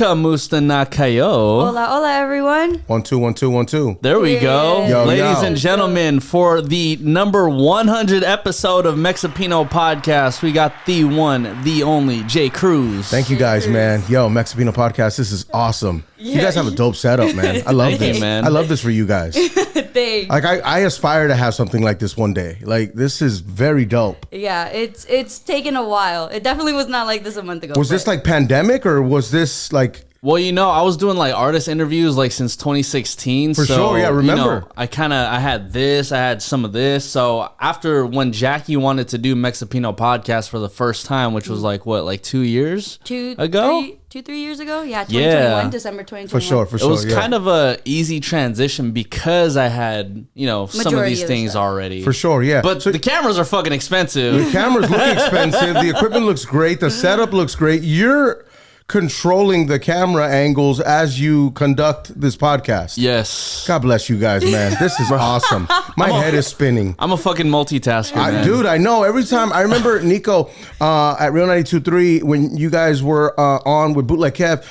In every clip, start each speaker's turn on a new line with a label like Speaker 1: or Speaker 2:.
Speaker 1: Kamusta na kayo?
Speaker 2: Hola, hola, everyone.
Speaker 3: 1 2 1 2 1 2.
Speaker 1: There we go.
Speaker 3: Yo,
Speaker 1: Ladies
Speaker 3: yo.
Speaker 1: and gentlemen, for the number 100 episode of Mexipino podcast, we got the one, the only, J. Cruz.
Speaker 3: Thank you guys, man. Yo, Mexipino podcast. This is awesome. You guys have a dope setup, man. I love this.
Speaker 1: man.
Speaker 3: I love this for you guys.
Speaker 2: Thanks.
Speaker 3: Like I aspire to have something like this one day. Like this is very dope.
Speaker 2: Yeah, it's taken a while. It definitely was not like this a month ago.
Speaker 3: Was this like pandemic or was this like?
Speaker 1: Well, I was doing like artist interviews like since 2016.
Speaker 3: For sure, yeah, remember.
Speaker 1: I had some of this. So after when Jackie wanted to do Mexipino podcast for the first time, which was like 2 years ago?
Speaker 2: 3 years ago? Yeah, 2021, December 2021.
Speaker 3: For sure.
Speaker 1: It was kind of a easy transition because I had, some of these things already.
Speaker 3: For sure, yeah.
Speaker 1: But the cameras are fucking expensive.
Speaker 3: The cameras look expensive. The equipment looks great. The setup looks great. You're controlling the camera angles as you conduct this podcast.
Speaker 1: Yes.
Speaker 3: God bless you guys, man. This is awesome. My head is spinning.
Speaker 1: I'm a fucking multitasker, man.
Speaker 3: Dude, I know. Every time I remember Nico at Real 92.3 when you guys were on with Bootleg Kev,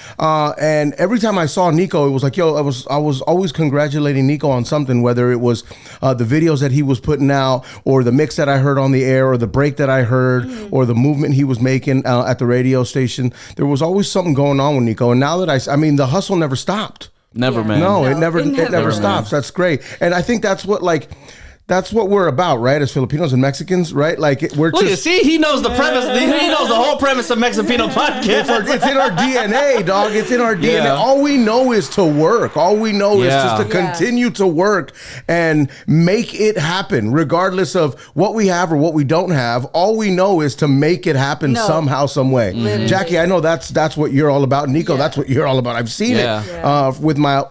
Speaker 3: and every time I saw Nico, it was like, yo, I was always congratulating Nico on something, whether it was the videos that he was putting out, or the mix that I heard on the air, or the break that I heard, or the movement he was making at the radio station. There was always something going on with Nico, and now that I mean, the hustle never stopped.
Speaker 1: Never, man.
Speaker 3: No, it never stops. That's great, and I think that's what we're about, right? As Filipinos and Mexicans, right? Like we're just
Speaker 1: see, he knows the premise. He knows the whole premise of Mexipino podcast.
Speaker 3: It's in our DNA, dog. It's in our DNA.
Speaker 1: Yeah.
Speaker 3: All we know is to work. All we know is just to continue to work and make it happen, regardless of what we have or what we don't have. All we know is to make it happen somehow, some way.
Speaker 2: Literally.
Speaker 3: Jackie, I know that's what you're all about. Nico, that's what you're all about. I've seen it with my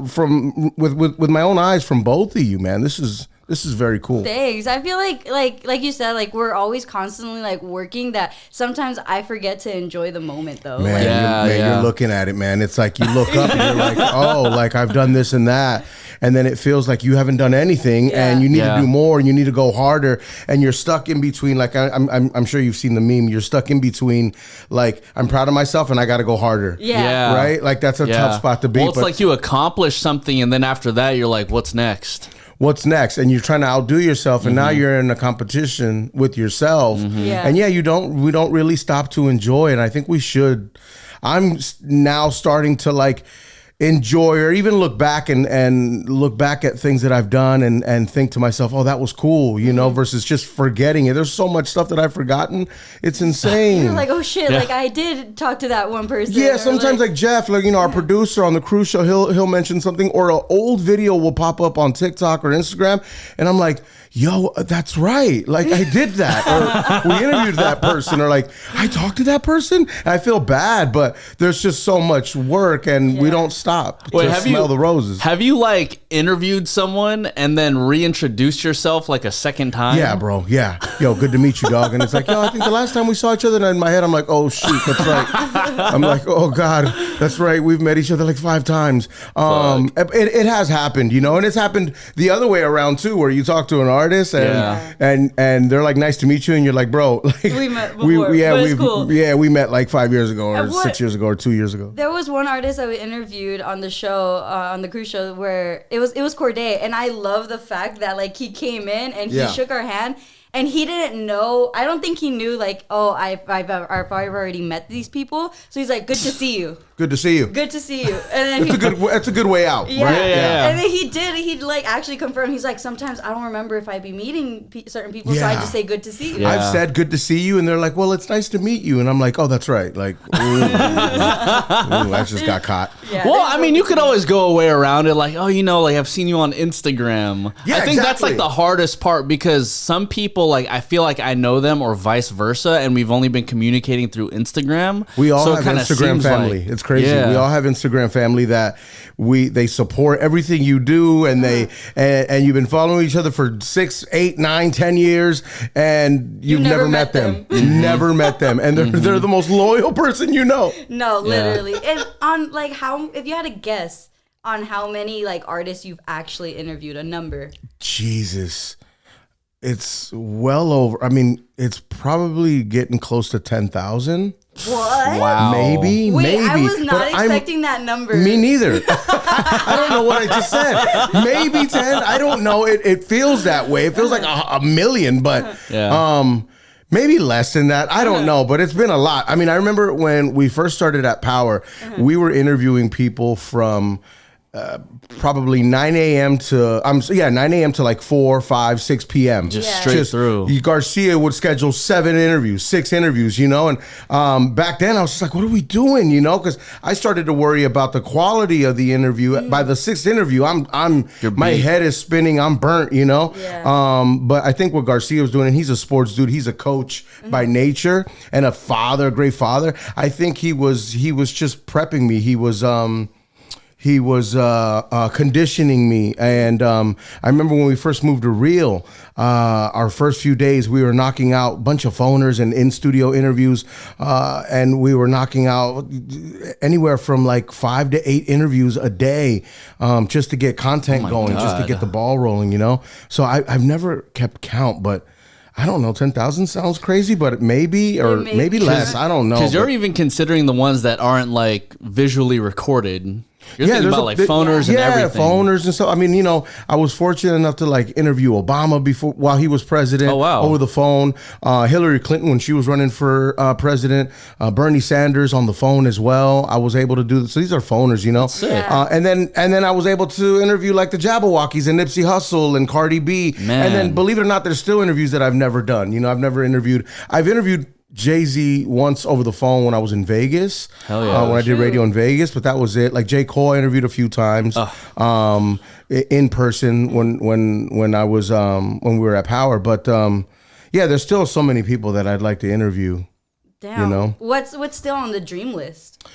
Speaker 3: own eyes from both of you, man. This is very cool.
Speaker 2: Thanks. I feel like you said, like we're always constantly like working, that sometimes I forget to enjoy the moment though.
Speaker 3: Man, you're looking at it, man. It's like you look up and you're like, oh, like I've done this and that. And then it feels like you haven't done anything and you need to do more and you need to go harder. And you're stuck in between, like I'm sure you've seen the meme. You're stuck in between, like, I'm proud of myself and I got to go harder.
Speaker 2: Yeah.
Speaker 3: Right? Like that's a tough spot to be.
Speaker 1: Well, it's like you accomplish something and then after that you're like, what's next?
Speaker 3: What's next? And you're trying to outdo yourself, and now you're in a competition with yourself. And we don't really stop to enjoy, and I think we should. I'm now starting to like enjoy, or even look back and look back at things that I've done and think to myself, oh, that was cool, versus just forgetting it. There's so much stuff that I've forgotten. It's insane.
Speaker 2: You're like, oh shit, like I did talk to that one person.
Speaker 3: Yeah, sometimes like Jeff, like, our producer on the Cruz show, he'll mention something, or an old video will pop up on TikTok or Instagram, and I'm like, yo, that's right. Like I did that, or we interviewed that person, or like I talked to that person. And I feel bad, but there's just so much work, and we don't stop to smell the roses.
Speaker 1: Have you like interviewed someone and then reintroduced yourself like a second time?
Speaker 3: Yeah, bro. Yeah. Yo, good to meet you, dog. And it's like, yo, I think the last time we saw each other, and in my head, I'm like, oh shoot, that's right. I'm like, oh God, that's right. We've met each other like 5 times. It has happened, and it's happened the other way around too, where you talk to an artist and they're like, nice to meet you, and you're like, bro, like
Speaker 2: we met before, cool.
Speaker 3: We met like 5 years ago, or 6 years ago, or 2 years ago.
Speaker 2: There was one artist that we interviewed on the show, on the Cruz show, where it was Corday, and I love the fact that like he came in and he shook our hand. And he didn't know. I don't think he knew. Like, oh, I've already met these people. So he's like, "Good to see you."
Speaker 3: Good to see you.
Speaker 2: Good to see you. And then
Speaker 3: that's a good way out.
Speaker 2: Yeah.
Speaker 3: Right?
Speaker 2: Yeah. And then he'd like actually confirm. He's like, sometimes I don't remember if I be meeting certain people, so I just say good to see you.
Speaker 1: Yeah.
Speaker 3: I've said good to see you, and they're like, well, it's nice to meet you, and I'm like, oh, that's right. Like, ooh, I just got caught.
Speaker 2: Yeah,
Speaker 1: well, I mean, you could always go a way around it, like, oh, like I've seen you on Instagram.
Speaker 3: Yeah,
Speaker 1: I think that's like the hardest part, because some people, like, I feel like I know them, or vice versa, and we've only been communicating through Instagram.
Speaker 3: We all have Instagram family. It's crazy. We all have Instagram family that they support everything you do, and and you've been following each other for 6, 8, 9, 10 years, and you've never met them. You never met them, and they're the most loyal person you know.
Speaker 2: No, literally. And on like if you had a guess on how many like artists you've actually interviewed, a number.
Speaker 3: Jesus. It's well over. I mean, it's probably getting close to 10,000.
Speaker 2: What?
Speaker 1: Wow.
Speaker 3: Maybe.
Speaker 2: Wait, I was not expecting that number.
Speaker 3: Me neither. I don't know what I just said. Maybe 10. I don't know. It feels that way. It feels like a million, but maybe less than that. I don't know, but it's been a lot. I mean, I remember when we first started at Power, we were interviewing people from probably 9 a.m. to 9 a.m. to like 4, 5, 6 p.m.
Speaker 1: Just straight through.
Speaker 3: Garcia would schedule 7 interviews, 6 interviews, and back then I was just like, what are we doing, because I started to worry about the quality of the interview. By the 6th interview, my head is spinning, I'm burnt, but I think what Garcia was doing, and he's a sports dude, he's a coach by nature and a great father. I think he was just prepping me. He was conditioning me. And I remember when we first moved to Real, our first few days, we were knocking out a bunch of phoners and in-studio interviews. And we were knocking out anywhere from like 5 to 8 interviews a day just to get content going, just to get the ball rolling, So I've never kept count, but I don't know, 10,000 sounds crazy, but maybe less. I don't know.
Speaker 1: Because you're even considering the ones that aren't like visually recorded. You're thinking about like phoners and everything. Yeah,
Speaker 3: phoners and stuff. I mean, I was fortunate enough to like interview Obama while he was president.
Speaker 1: Oh, wow.
Speaker 3: Over the phone. Hillary Clinton when she was running for president. Bernie Sanders on the phone as well. I was able to do this. So these are phoners,
Speaker 1: That's sick.
Speaker 3: And then I was able to interview like the Jabberwockies and Nipsey Hussle and Cardi B.
Speaker 1: Man.
Speaker 3: And then believe it or not, there's still interviews that I've never done. I've interviewed Jay-Z once over the phone when I was in Vegas.
Speaker 1: Hell yeah.
Speaker 3: When I did radio in Vegas, but that was it. Like J. Cole, I interviewed a few times in person when I was when we were at Power. But there's still so many people that I'd like to interview.
Speaker 2: Damn. What's still on the dream list?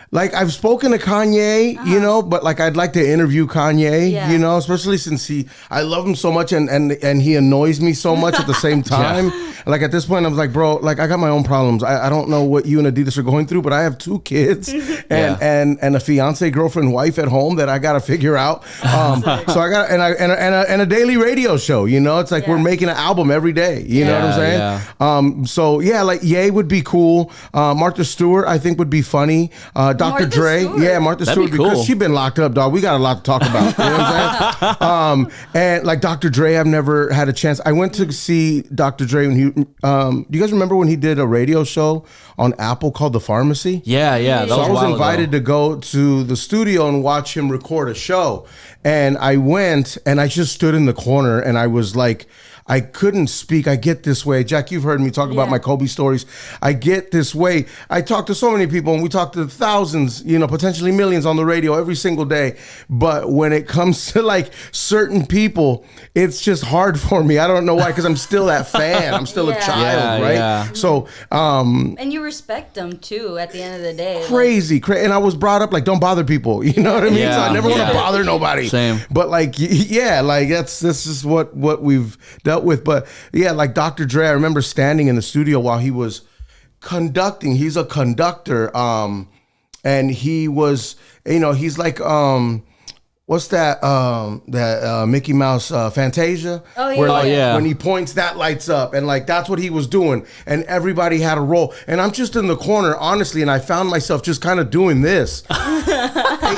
Speaker 3: Like I've spoken to Kanye, but like I'd like to interview Kanye, especially since I love him so much and he annoys me so much at the same time. Like at this point, I was like, bro, like I got my own problems. I don't know what you and Adidas are going through, but I have 2 kids and a fiance, girlfriend, wife at home that I got to figure out. So I got and a daily radio show. It's like we're making an album every day. You know what I'm saying?
Speaker 1: Yeah.
Speaker 3: Like Ye would be cool. Martha Stewart, I think, would be funny. Dr. Dre, Martha Stewart, because she's been locked up, dog. We got a lot to talk about. You know what I'm saying? And like Dr. Dre, I've never had a chance. I went to see Dr. Dre when he. Do you guys remember when he did a radio show on Apple called The Pharmacy?
Speaker 1: Yeah.
Speaker 3: So I was invited to go to the studio and watch him record a show, and I went and I just stood in the corner and I was like, I couldn't speak. I get this way. Jack, you've heard me talk about my Kobe stories. I get this way. I talk to so many people and we talk to thousands, potentially millions on the radio every single day. But when it comes to like certain people, it's just hard for me. I don't know why, because I'm still that fan. I'm still a child, right?
Speaker 1: Yeah.
Speaker 3: So,
Speaker 2: and you respect them too at the end of the day.
Speaker 3: Crazy. And I was brought up like, don't bother people. You know what I mean?
Speaker 1: Yeah.
Speaker 3: So I never want to bother nobody.
Speaker 1: Same.
Speaker 3: But like, like this is what we've dealt with. But like Dr. Dre, I remember standing in the studio while he was conducting. He's a conductor, and he was, he's like, what's that? That Mickey Mouse Fantasia?
Speaker 2: Oh yeah.
Speaker 3: Where when he points, that lights up, and like that's what he was doing, and everybody had a role, and I'm just in the corner, honestly, and I found myself just kind of doing this.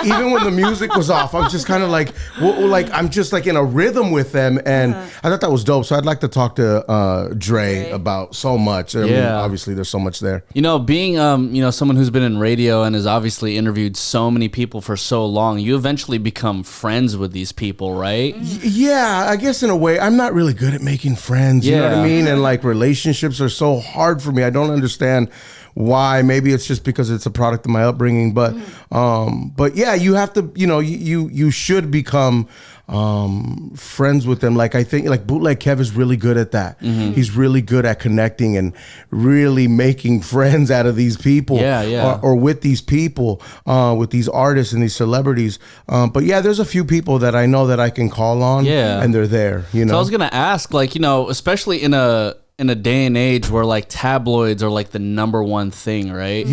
Speaker 3: Even when the music was off, I'm just kind of like, I'm just like in a rhythm with them, and I thought that was dope. So I'd like to talk to Dre about so much. I mean, obviously there's so much there.
Speaker 1: Being someone who's been in radio and has obviously interviewed so many people for so long, you eventually become friends with these people, right?
Speaker 3: Yeah, I guess in a way. I'm not really good at making friends. You know what I mean? And like relationships are so hard for me. I don't understand why. Maybe it's just because it's a product of my upbringing, but yeah, you have to, you should become friends with them. Like I think like Bootleg Kev is really good at that. He's really good at connecting and really making friends out of these people or with these people, with these artists and these celebrities. But yeah, there's a few people that I know that I can call on and they're there, So
Speaker 1: I was going to ask, like, especially in a day and age where like tabloids are like the number one thing, right?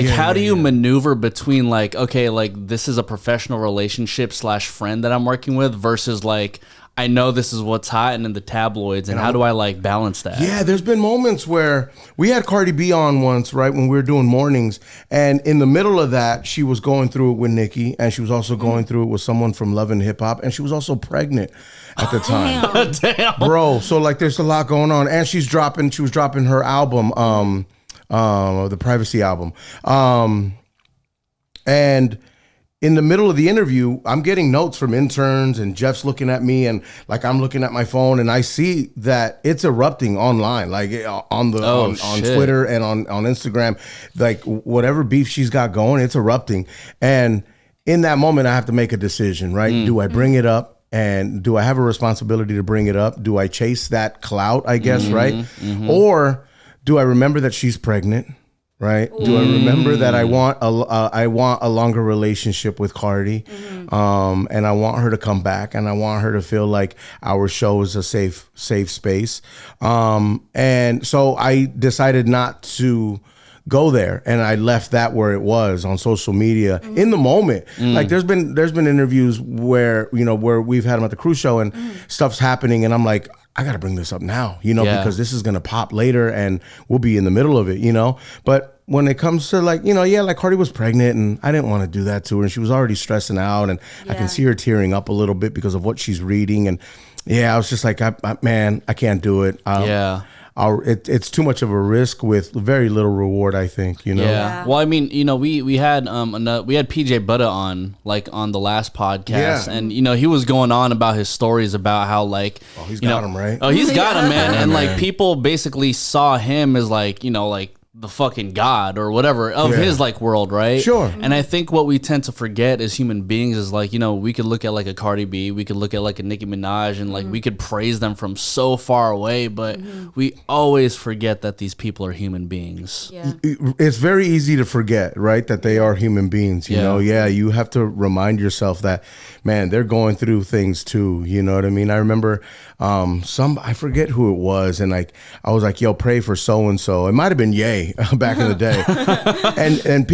Speaker 1: How do you maneuver between like, okay, like this is a professional relationship / friend that I'm working with versus like, I know this is what's hot and in the tabloids, and how do I like balance that?
Speaker 3: Yeah, there's been moments where we had Cardi B on once, right, when we were doing mornings, and in the middle of that, she was going through it with Nicki, and she was also going through it with someone from Love and Hip Hop, and she was also pregnant at the time.
Speaker 1: Damn.
Speaker 3: Bro, so like there's a lot going on, and she was dropping her album, the Privacy album, and in the middle of the interview, I'm getting notes from interns, and Jeff's looking at me, and like I'm looking at my phone, and I see that it's erupting online, like on Twitter and on Instagram, like whatever beef she's got going, it's erupting. And in that moment, I have to make a decision, right? Do I bring it up? And do I have a responsibility to bring it up? Do I chase that clout, I guess, right? Or do I remember that she's pregnant? Right? Do I remember that I want a longer relationship with Cardi, and I want her to come back, and I want her to feel like our show is a safe space, and so I decided not to go there, and I left that where it was on social media in the moment. Like there's been interviews where where we've had them at the Cruz show and stuff's happening, and I'm like, I got to bring this up now, because this is going to pop later and we'll be in the middle of it, But when it comes to like, like Cardi was pregnant and I didn't want to do that to her, and she was already stressing out, and I can see her tearing up a little bit because of what she's reading. And I was just like, man, I can't do it. It's too much of a risk with very little reward, I think,
Speaker 1: Yeah. Well, I mean, we had PJ Butta on the last podcast, and he was going on about his stories about how
Speaker 3: he's got him, right?
Speaker 1: Oh, he's got him, man. And like people basically saw him as like the fucking god or whatever of his world, right?
Speaker 3: Sure.
Speaker 1: And I think what we tend to forget as human beings is we could look at like a Cardi B, we could look at like a Nicki Minaj, and we could praise them from so far away, but we always forget that these people are human beings.
Speaker 2: Yeah.
Speaker 3: It's very easy to forget, right, that they are human beings, you know? Yeah, you have to remind yourself that, man, they're going through things too, you know what I mean? I remember I forget who it was, and I was like, yo, pray for so-and-so. It might have been Ye back in the day.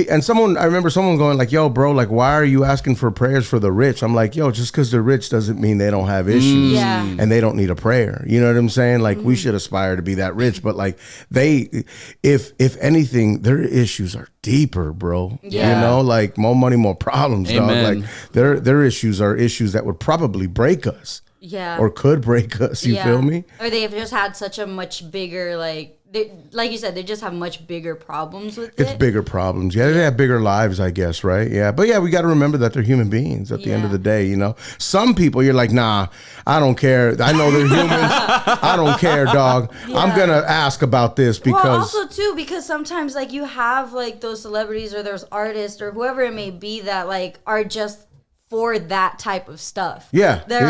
Speaker 3: and someone, I remember someone going like, yo, bro, like, why are you asking for prayers for the rich? I'm like, yo, just because they're rich doesn't mean they don't have issues and they don't need a prayer. You know what I'm saying? Like, we should aspire to be that rich, but like if anything, their issues are deeper, bro. Like more money, more problems.
Speaker 1: Amen.
Speaker 3: Dog. Like their issues are issues that would probably break us.
Speaker 2: Yeah.
Speaker 3: Or could break us. You feel me?
Speaker 2: Or they've just had such a much bigger, like you said, they just have much bigger problems with it.
Speaker 3: It's bigger problems. Yeah, they have bigger lives, I guess, right? Yeah. But yeah, we got to remember that they're human beings at the end of the day, Some people, you're like, nah, I don't care. I know they're humans. I don't care, dog. Yeah. I'm going to ask about this because...
Speaker 2: Well, also, too, because sometimes, like, you have, like, those celebrities or those artists or whoever it may be that, like, are just for that type of stuff.
Speaker 3: Yeah.
Speaker 2: They're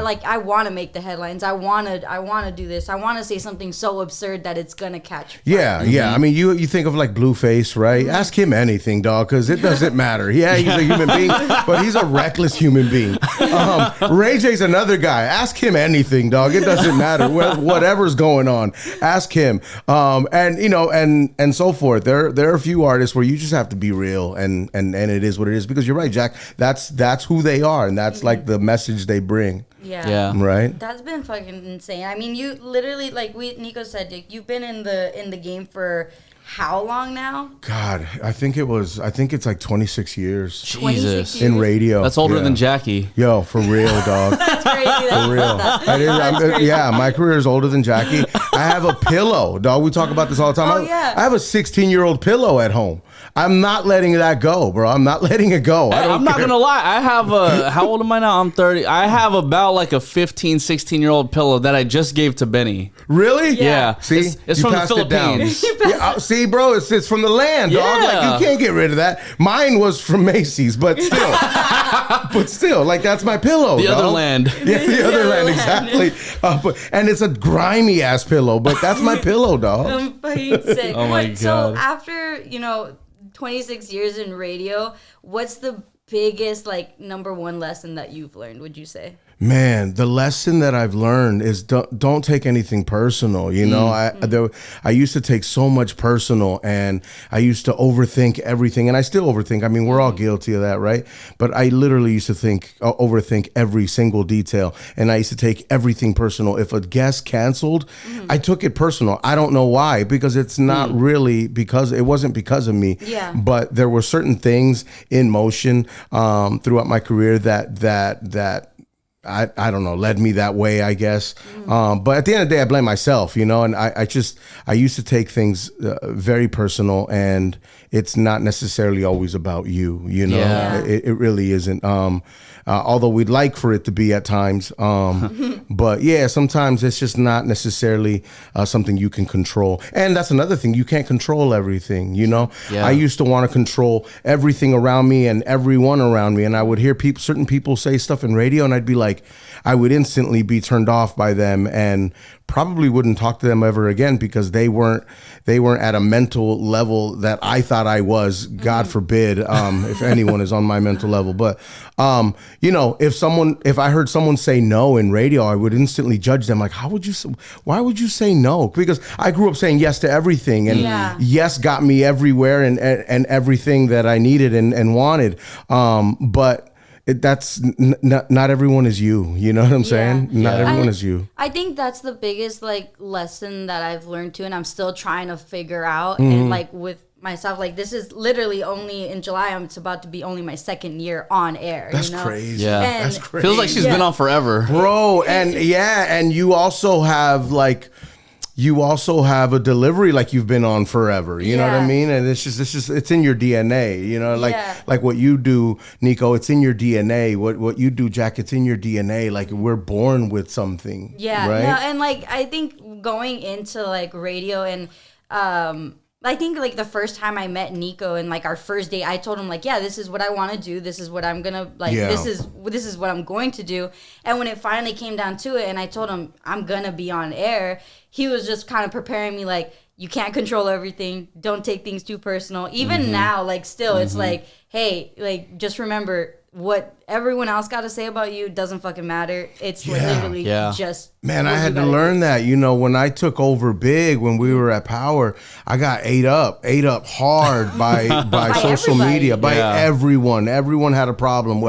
Speaker 2: like, I want to make the headlines. I want to do this. I want to say something so absurd that it's going to catch fire.
Speaker 3: Yeah, yeah. I mean, you think of like Blueface, right? Ask him anything, dog, because it doesn't matter. Yeah, he's a human being, but he's a reckless human being. Ray J's another guy. Ask him anything, dog. It doesn't matter. Whatever's going on, ask him. And so forth. There are a few artists where you just have to be real, and it is what it is. Because you're right, Jack. That's who they are, and that's like the message they bring.
Speaker 2: Yeah.
Speaker 3: Right?
Speaker 2: That's been fucking insane. I mean, you literally, like Nico said, you've been in the game for how long now?
Speaker 3: God, I think it's like 26 years.
Speaker 1: Jesus.
Speaker 3: In radio.
Speaker 1: That's older than Jackie.
Speaker 3: Yo, for real, dog.
Speaker 2: That's crazy.
Speaker 3: For real. Yeah, my career is older than Jackie. I have a pillow, dog. We talk about this all the time. I have a 16-year-old pillow at home. I'm not letting that go, bro. I'm not letting it go.
Speaker 1: I'm not going to lie. I have how old am I now? I'm 30. I have about like a 15, 16-year-old pillow that I just gave to Benny.
Speaker 3: Really?
Speaker 1: Yeah.
Speaker 3: See?
Speaker 1: It's from the Philippines.
Speaker 3: See, bro, it's from the land, dog. Like, you can't get rid of that. Mine was from Macy's, but still. Like, that's my pillow,
Speaker 1: The
Speaker 3: dog.
Speaker 1: other land.
Speaker 3: Yeah, the other land, exactly. And it's a grimy-ass pillow, but that's my pillow, dog.
Speaker 2: I'm fucking sick.
Speaker 1: Oh, my God.
Speaker 2: So after, 26 years in radio, what's the biggest, like, number one lesson that you've learned, would you say?
Speaker 3: Man, the lesson that I've learned is don't take anything personal. You know, I used to take so much personal, and I used to overthink everything, and I still overthink. I mean, we're all guilty of that, right? But I literally used to overthink every single detail, and I used to take everything personal. If a guest canceled, I took it personal. I don't know why, because it's not really because it wasn't because of me.
Speaker 2: Yeah.
Speaker 3: But there were certain things in motion throughout my career that I don't know, led me that way, I guess. But at the end of the day, I blame myself, you know, and I used to take things very personal, and it's not necessarily always about you, you know.
Speaker 1: Yeah.
Speaker 3: It really isn't. Although we'd like for it to be at times. But yeah, sometimes it's just not necessarily something you can control. And that's another thing. You can't control everything, you know?
Speaker 1: Yeah.
Speaker 3: I used to want to control everything around me and everyone around me. And I would hear certain people say stuff in radio, and I'd be like, I would instantly be turned off by them and probably wouldn't talk to them ever again, because they weren't at a mental level that I thought I was. God forbid, if anyone is on my mental level. But you know, if I heard someone say no in radio, I would instantly judge them. Like, why would you say no? Because I grew up saying yes to everything, and yes got me everywhere and everything that I needed and wanted. But that's not everyone is you. You know what I'm saying? Not everyone is you.
Speaker 2: I think that's the biggest like lesson that I've learned too, and I'm still trying to figure out. And like with myself, like this is literally only in July. It's about to be only my second year on air.
Speaker 3: That's
Speaker 2: you know?
Speaker 3: crazy.
Speaker 1: Yeah,
Speaker 2: And
Speaker 3: that's crazy.
Speaker 1: Feels like she's been on forever,
Speaker 3: bro. And and you also have a delivery like you've been on forever. You know what I mean? And it's just it's in your DNA. You know, like what you do, Nico. It's in your DNA. What you do, Jack. It's in your DNA. Like we're born with something.
Speaker 2: Yeah.
Speaker 3: Right.
Speaker 2: No, and like I think going into like radio and I think like the first time I met Nico and like our first date, I told him like, yeah, this is what I want to do. This is what I'm gonna like. This is what I'm going to do. And when it finally came down to it, and I told him I'm gonna be on air, he was just kind of preparing me like, you can't control everything. Don't take things too personal. Even now, like still, it's like, hey, like just remember what everyone else got to say about you doesn't fucking matter. It's literally just.
Speaker 3: Man, I had to learn that. You know, when I took over big, when we were at Power, I got ate up hard by social media, by everyone. Everyone had a problem,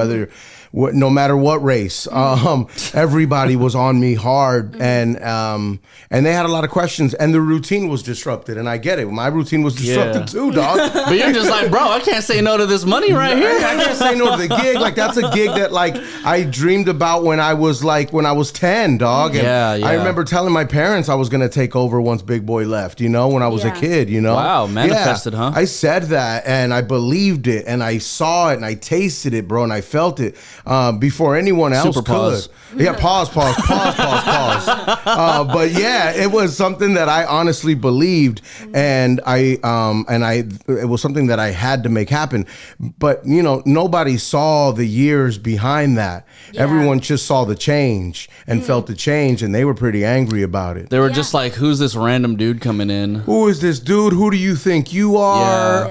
Speaker 3: no matter what race. Everybody was on me hard, and they had a lot of questions, and the routine was disrupted, and I get it. My routine was disrupted too, dog.
Speaker 1: But you're just like, bro, I can't say no to this money right here.
Speaker 3: I can't say no to the gig. Like that's a gig that like I dreamed about when I was 10, dog. And I remember telling my parents I was gonna take over once Big Boy left. You know, when I was a kid. You know,
Speaker 1: wow, manifested, huh?
Speaker 3: I said that, and I believed it, and I saw it, and I tasted it, bro, and I felt it. Before anyone else
Speaker 1: Super pause.
Speaker 3: could. Yeah, pause. But yeah, it was something that I honestly believed, and it was something that I had to make happen. But you know, nobody saw the years behind that. Yeah. Everyone just saw the change and felt the change, and they were pretty angry about it.
Speaker 1: They were just like, "Who's this random dude coming in?
Speaker 3: Who is this dude? Who do you think you are?"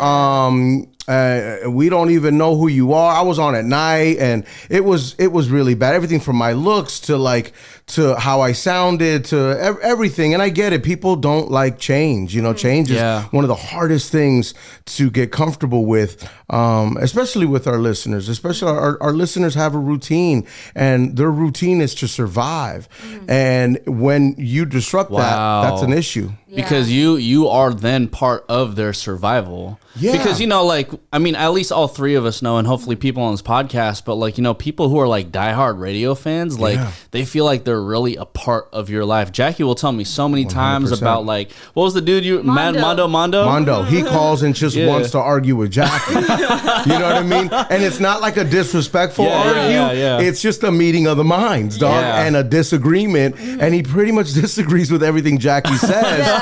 Speaker 3: We don't even know who you are. I was on at night, and it was really bad. Everything from my looks to how I sounded to everything. And I get it. People don't like change. You know, change is one of the hardest things to get comfortable with, especially with our listeners. Especially our listeners have a routine, and their routine is to survive. And when you disrupt that, that's an issue.
Speaker 1: Because you are then part of their survival. Yeah. Because, you know, like, I mean, at least all three of us know, and hopefully people on this podcast, but like, you know, people who are like diehard radio fans, like they feel like they're really a part of your life. Jackie will tell me so many 100%. Times about like, what was the dude Mondo?
Speaker 3: He calls and just wants to argue with Jackie. You know what I mean? And it's not like a disrespectful argue. It's just a meeting of the minds, dog, and a disagreement. And he pretty much disagrees with everything Jackie says.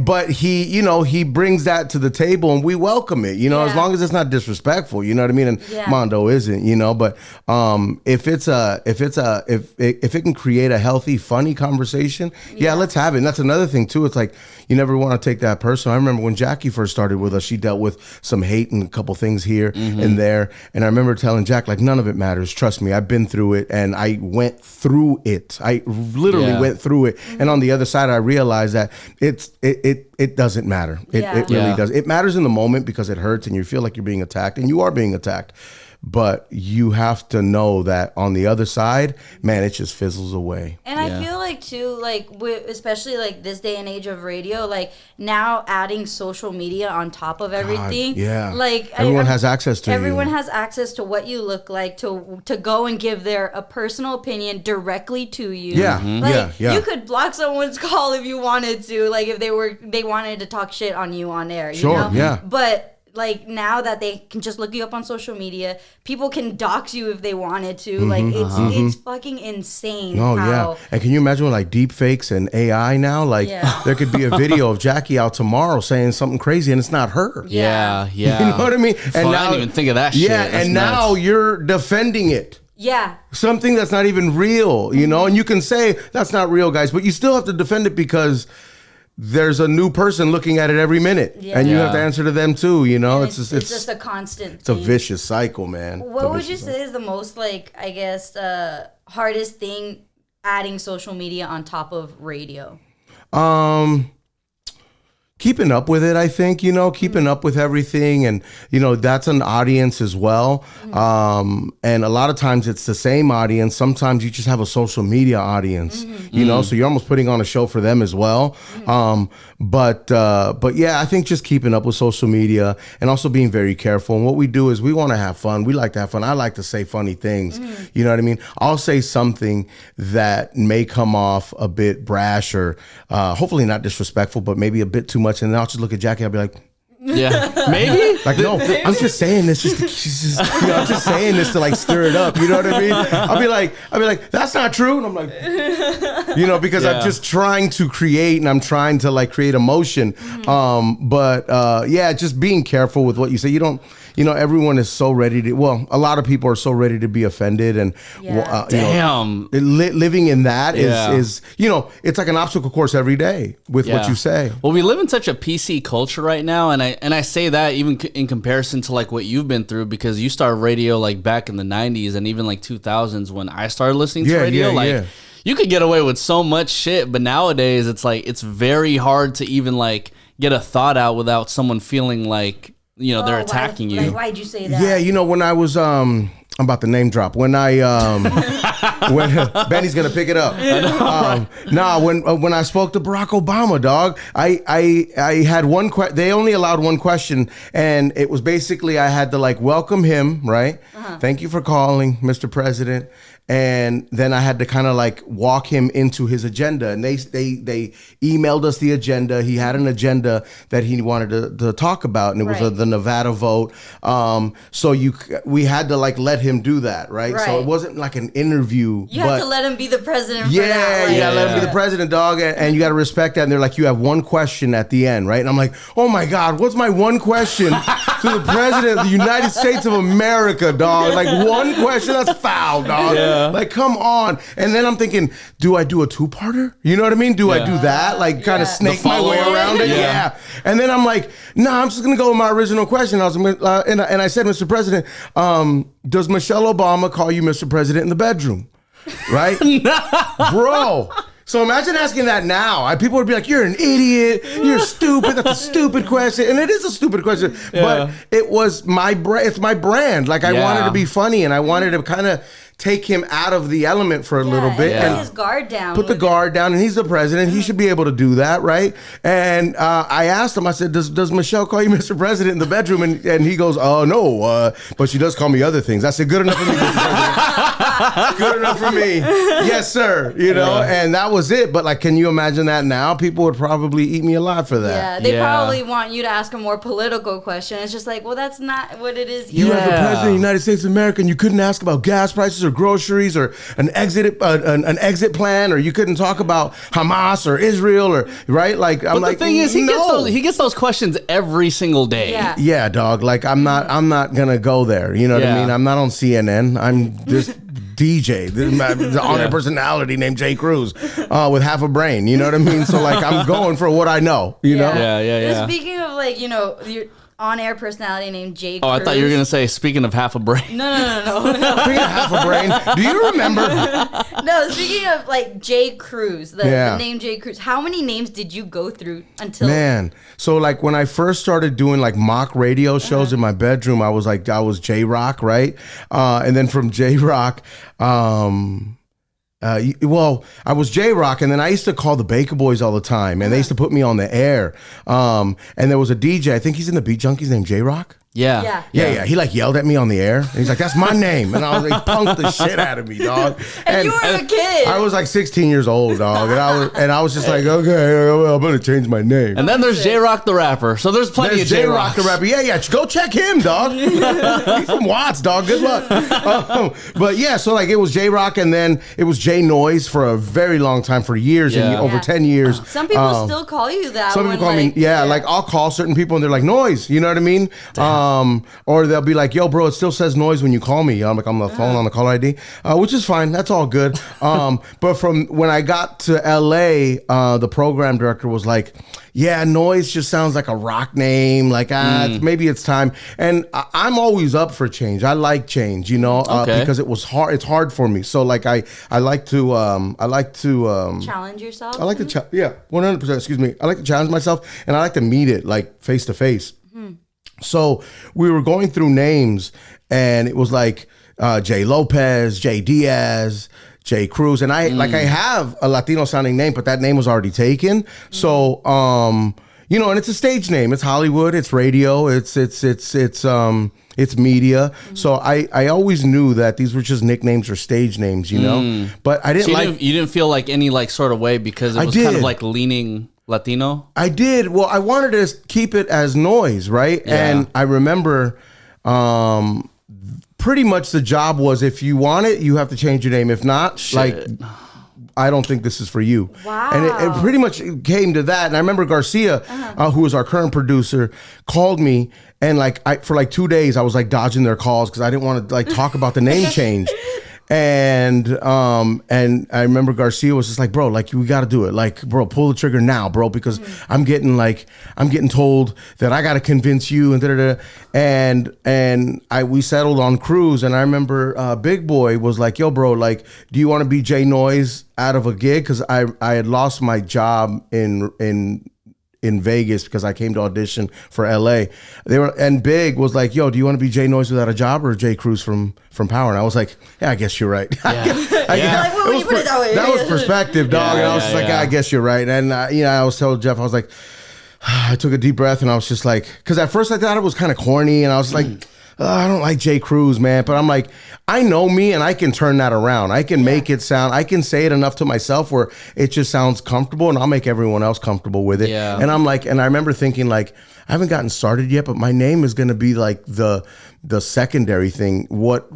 Speaker 3: But he, he brings that to the table, and we welcome it. As long as it's not disrespectful. You know what I mean? And Mondo isn't. But if it can create a healthy, funny conversation, let's have it. And that's another thing too. It's like you never want to take that personal. I remember when Jackie first started with us, she dealt with some hate and a couple things here and there. And I remember telling Jack, like, none of it matters. Trust me, I've been through it, and I went through it. I literally went through it. And on the other side, I realized that it doesn't matter. It really does. It matters in the moment because it hurts and you feel like you're being attacked, and you are being attacked. But you have to know that on the other side, man, it just fizzles away.
Speaker 2: And I feel like too, like especially like this day and age of radio, like now adding social media on top of everything. Like
Speaker 3: everyone has access to
Speaker 2: everyone has access to what you look like, to go and give a personal opinion directly to you. You could block someone's call if you wanted to, like if they wanted to talk shit on you on air. But like now that they can just look you up on social media, people can dox you if they wanted to. Like it's fucking insane.
Speaker 3: And can you imagine with like deep fakes and AI now? Like there could be a video of Jackie out tomorrow saying something crazy and it's not her.
Speaker 1: You know
Speaker 3: what I mean?
Speaker 1: And now, I didn't even think of that shit.
Speaker 3: That's and nuts. Now you're defending it. Something that's not even real, and you can say that's not real, guys, but you still have to defend it because there's a new person looking at it every minute, and you have to answer to them too. It's
Speaker 2: just a constant.
Speaker 3: It's a vicious cycle, man.
Speaker 2: What would you say is the most, like, I guess, hardest thing adding social media on top of radio? Keeping up with it, I think, keeping up with everything. And, that's an audience as well. And a lot of times it's the same audience. Sometimes you just have a social media audience, so you're almost putting on a show for them as well. But yeah, I think just keeping up with social media and also being very careful. And what we do is we want to have fun. We like to have fun. I like to say funny things. You know what I mean? I'll say something that may come off a bit brash or hopefully not disrespectful, but maybe a bit too much. And then I'll just look at Jackie. I'll be like,
Speaker 1: maybe.
Speaker 3: Like, no, I'm just saying this I'm just saying this to like stir it up. You know what I mean? I'll be like, that's not true. And I'm like, because I'm just trying to create and I'm trying to like create emotion. Just being careful with what you say. You don't, everyone is so ready to, a lot of people are so ready to be offended and, living in that is, it's like an obstacle course every day with what you say.
Speaker 1: Well, we live in such a PC culture right now. And I say that even in comparison to like what you've been through, because you started radio like back in the 90s and even like 2000s when I started listening to radio, you could get away with so much shit. But nowadays it's like, it's very hard to even like get a thought out without someone feeling like, they're attacking you.
Speaker 2: Like, why'd you say that?
Speaker 3: Yeah, when I was, I'm about to name drop. When I, when Benny's gonna pick it up. When I spoke to Barack Obama, dog, I had one question. They only allowed one question, and it was basically I had to like welcome him, right? Thank you for calling, Mr. President. And then I had to kind of like walk him into his agenda, and they emailed us the agenda. He had an agenda that he wanted to talk about, and it was the Nevada vote. So we had to like let him do that, right? So it wasn't like an interview.
Speaker 2: You have to let him be the president.
Speaker 3: For that, you gotta let him be the president, dog, and you gotta respect that. And they're like, you have one question at the end, right? And I'm like, oh my God, what's my one question to the president of the United States of America, dog? Like one question, that's foul, dog. Like, come on. And then I'm thinking, do I do a two-parter? You know what I mean? Do I do that? Like, kind of snake my way around it? Yeah. And then I'm like, I'm just going to go with my original question. I was, and I said, Mr. President, does Michelle Obama call you Mr. President in the bedroom? Right? Bro. So imagine asking that now. People would be like, you're an idiot. You're stupid. That's a stupid question. And it is a stupid question. But it was it's my brand. Like, I wanted to be funny, and I wanted to kind of take him out of the element for a little bit.
Speaker 2: And put his guard down.
Speaker 3: Put the guard down, and he's the president. He should be able to do that, right? And I asked him, I said, does Michelle call you Mr. President in the bedroom? And he goes, oh, no, but she does call me other things. I said, good enough for me, Mr. President. Good enough for me. Yes, sir. You know, and that was it. But like, can you imagine that now? People would probably eat me alive for that.
Speaker 2: Yeah, they probably want you to ask a more political question. It's just like, well, that's not what it is.
Speaker 3: You were the president of the United States of America, and you couldn't ask about gas prices or groceries or an exit plan, or you couldn't talk about Hamas or Israel, or right? Like, I'm like,
Speaker 1: the thing is, he gets those questions every single day.
Speaker 3: Yeah, dog. Like, I'm not gonna go there. You know what I mean? I'm not on CNN. I'm this DJ, the on-air personality named Jay Cruz, with half a brain. You know what I mean? So like, I'm going for what I know. You know?
Speaker 1: Yeah.
Speaker 2: Speaking of like, you know, your on-air personality named Jay Cruz.
Speaker 1: Oh, I thought you were gonna say, speaking of half a brain.
Speaker 2: No.
Speaker 3: Speaking of half a brain, do you remember?
Speaker 2: No, speaking of like Jay Cruz, the name Jay Cruz. How many names did you go through until? Man,
Speaker 3: so like when I first started doing like mock radio shows in my bedroom, I was J Rock, right? And then from J Rock, I was J Rock, and then I used to call the Baker Boys all the time, and they used to put me on the air. And there was a DJ, I think he's in the Beat Junkies, named J Rock.
Speaker 1: Yeah.
Speaker 3: He like yelled at me on the air. And he's like, "That's my name," and I was like, punked the shit out of me, dog.
Speaker 2: And you were a kid.
Speaker 3: I was like 16 years old, dog, and I was just like, okay, I'm gonna change my name.
Speaker 1: And then there's J Rock the rapper. So there's plenty of J Rock
Speaker 3: the rapper. Yeah, go check him, dog. He's from Watts, dog. Good luck. But yeah, so like it was J Rock, and then it was J Noise for a very long time, for years and over 10 years.
Speaker 2: Some people still call you that.
Speaker 3: Some people call me, like I'll call certain people and they're like, Noise, you know what I mean? Or they'll be like, yo, bro, it still says Noise when you call me. I'm like, I'm on the phone on the caller ID, which is fine. That's all good. But from when I got to LA, the program director was like, yeah, Noise just sounds like a rock name. Like, maybe it's time. And I'm always up for change. I like change, you know, because it was hard. It's hard for me. So like, I like to
Speaker 2: challenge yourself.
Speaker 3: I like to, 100%. Excuse me. I like to challenge myself, and I like to meet it like face to face. So we were going through names, and it was like J Lopez, J Diaz, J Cruz, and I have a Latino sounding name, but that name was already taken. So you know, and it's a stage name. It's Hollywood. It's radio. It's media. So I always knew that these were just nicknames or stage names, you know. But I didn't
Speaker 1: you didn't feel like any like sort of way because it was kind of like leaning Latino?
Speaker 3: I did. Well, I wanted to keep it as Noise, right? Yeah. And I remember pretty much the job was, if you want it, you have to change your name. If not, like, I don't think this is for you.
Speaker 2: Wow.
Speaker 3: And it pretty much came to that. And I remember Garcia, who was our current producer, called me, and like for like 2 days, I was like dodging their calls because I didn't want to like talk about the name change. And I remember Garcia was just like, bro, like, we got to do it. Like, bro, pull the trigger now, bro, because I'm getting told that I got to convince you, and da-da-da. And we settled on Cruz. And I remember Big Boy was like, yo, bro, like, do you want to be J Noise out of a gig? Because I had lost my job in Vegas because I came to audition for LA. And Big was like, yo, do you want to be J Noise without a job, or J Cruz from Power? And I was like, yeah, I guess you're right. That was perspective, dog. And I was just like, I guess you're right. And I was telling Jeff, I was like, I took a deep breath, and I was just like, because at first I thought it was kind of corny, and I was like, I don't like J Cruz, man. But I'm like, I know me, and I can turn that around. I can make it sound, I can say it enough to myself where it just sounds comfortable, and I'll make everyone else comfortable with it. Yeah. And I'm like, and I remember thinking like, I haven't gotten started yet, but my name is going to be like the secondary thing. What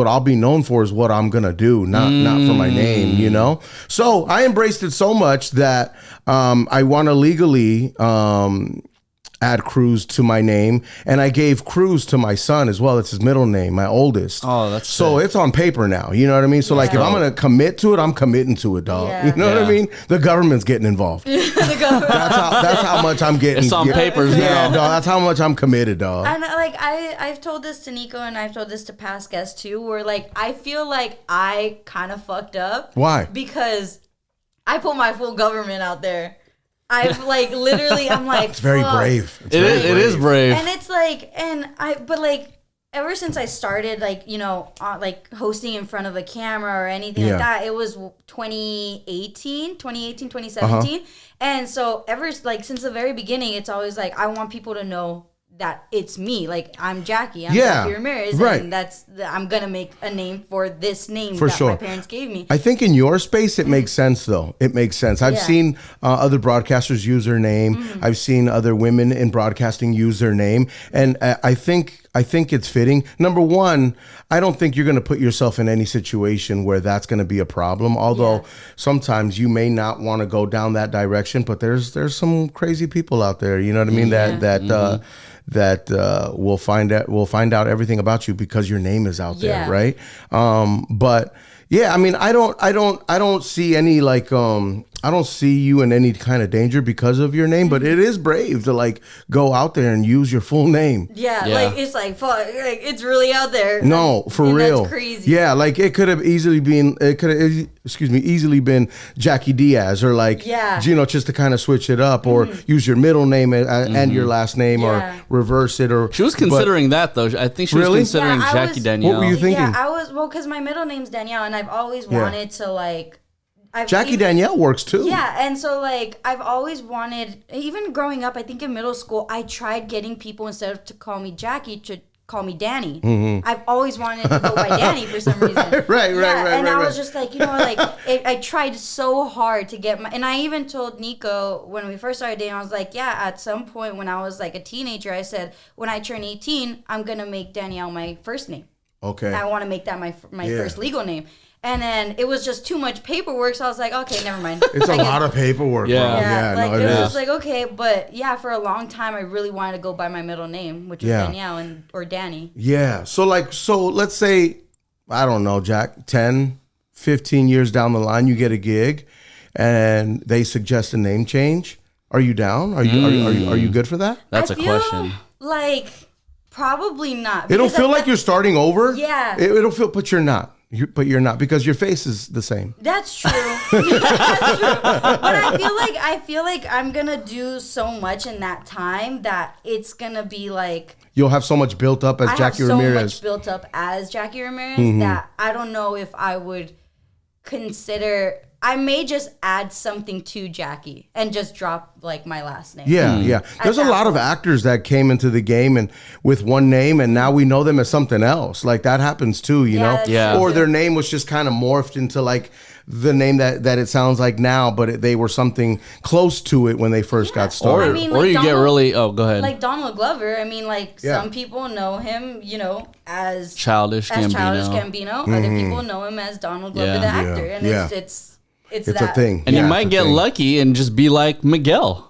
Speaker 3: I'll be known for is what I'm going to do, not for my name, you know? So I embraced it so much that I want to legally add Cruz to my name, and I gave Cruz to my son as well. It's his middle name, my oldest.
Speaker 1: Oh, that's
Speaker 3: so
Speaker 1: sick.
Speaker 3: It's on paper now. You know what I mean? So like, if I'm gonna commit to it, I'm committing to it, dog. Yeah. You know what I mean? The government's getting involved. That's how much I'm getting.
Speaker 1: It's on papers now.
Speaker 3: Yeah, dog. That's how much I'm committed, dog.
Speaker 2: And like I've told this to Nico, and I've told this to past guests too, where like I feel like I kind of fucked up.
Speaker 3: Why?
Speaker 2: Because I put my full government out there. I've like literally, I'm like,
Speaker 3: it's very brave.
Speaker 1: It is brave.
Speaker 2: And it's like, but like, ever since I started, like, you know, like hosting in front of a camera or anything like that, it was 2017. And so since the very beginning, it's always like, I want people to know that it's me. Like, I'm Jackie. I'm
Speaker 3: Yeah,
Speaker 2: Jackie Ramirez.
Speaker 3: right.
Speaker 2: And I'm going to make a name for this name
Speaker 3: For
Speaker 2: that
Speaker 3: sure.
Speaker 2: my parents gave me.
Speaker 3: I think in your space, it makes sense, though. It makes sense. I've seen other broadcasters use their name. I've seen other women in broadcasting use their name. And I think it's fitting. Number one, I don't think you're going to put yourself in any situation where that's going to be a problem. Although sometimes you may not want to go down that direction, but there's some crazy people out there. You know what I mean? That will find out everything about you because your name is out there, right? But yeah, I mean, I don't see any I don't see you in any kind of danger because of your name, but it is brave to like go out there and use your full name.
Speaker 2: Yeah. Like it's like fuck, like it's really out there.
Speaker 3: No, for real.
Speaker 2: That's crazy.
Speaker 3: Yeah, like it could have easily been easily been Jackie Diaz or like just to kind of switch it up or use your middle name and your last name or reverse it or
Speaker 1: she was considering that though. I think she was considering Jackie Danielle.
Speaker 3: What were you thinking?
Speaker 2: Yeah, I was because my middle name's Danielle and I've always wanted to like
Speaker 3: Jackie Danielle works too.
Speaker 2: Yeah, and so like I've always wanted, even growing up, I think in middle school, I tried getting people instead of to call me Jackie to call me Danny. I've always wanted to go by Danny for some reason.
Speaker 3: Right.
Speaker 2: And I was just like, I tried so hard to get and I even told Nico when we first started dating, I was like, yeah, at some point when I was like a teenager, I said, when I turn 18, I'm gonna make Danielle my first name.
Speaker 3: Okay.
Speaker 2: I want to make that my first legal name. And then it was just too much paperwork, so I was like, okay, never mind.
Speaker 3: It's a lot of paperwork.
Speaker 1: Yeah.
Speaker 3: Bro.
Speaker 2: It was like, okay, but yeah, for a long time, I really wanted to go by my middle name, which is Danielle or Danny.
Speaker 3: Yeah. So let's say, I don't know, Jack, 10, 15 years down the line, you get a gig and they suggest a name change. Are you down? Are you good for that?
Speaker 1: That's a question.
Speaker 2: Like, probably not.
Speaker 3: It'll feel like you're starting over.
Speaker 2: Yeah.
Speaker 3: It'll feel, but you're not. But you're not because your face is the same.
Speaker 2: That's true. That's true. But I feel like I'm gonna do so much in that time that it's gonna be like
Speaker 3: you'll have so much built up as Jackie Ramirez.
Speaker 2: I have so much built up as Jackie Ramirez that I don't know if I would consider. I may just add something to Jackie and just drop like my last name.
Speaker 3: Yeah. There's a lot of actors that came into the game and with one name and now we know them as something else. Like that happens too, you know?
Speaker 1: Yeah.
Speaker 3: Or their name was just kind of morphed into like the name that it sounds like now, but they were something close to it when they first got started.
Speaker 1: Or you get really, go ahead.
Speaker 2: Like Donald Glover, I mean, like some people know him, as
Speaker 1: Childish
Speaker 2: Gambino. Other people know him as Donald Glover, the actor. And it's
Speaker 3: a thing.
Speaker 1: And you might get lucky and just be like Miguel.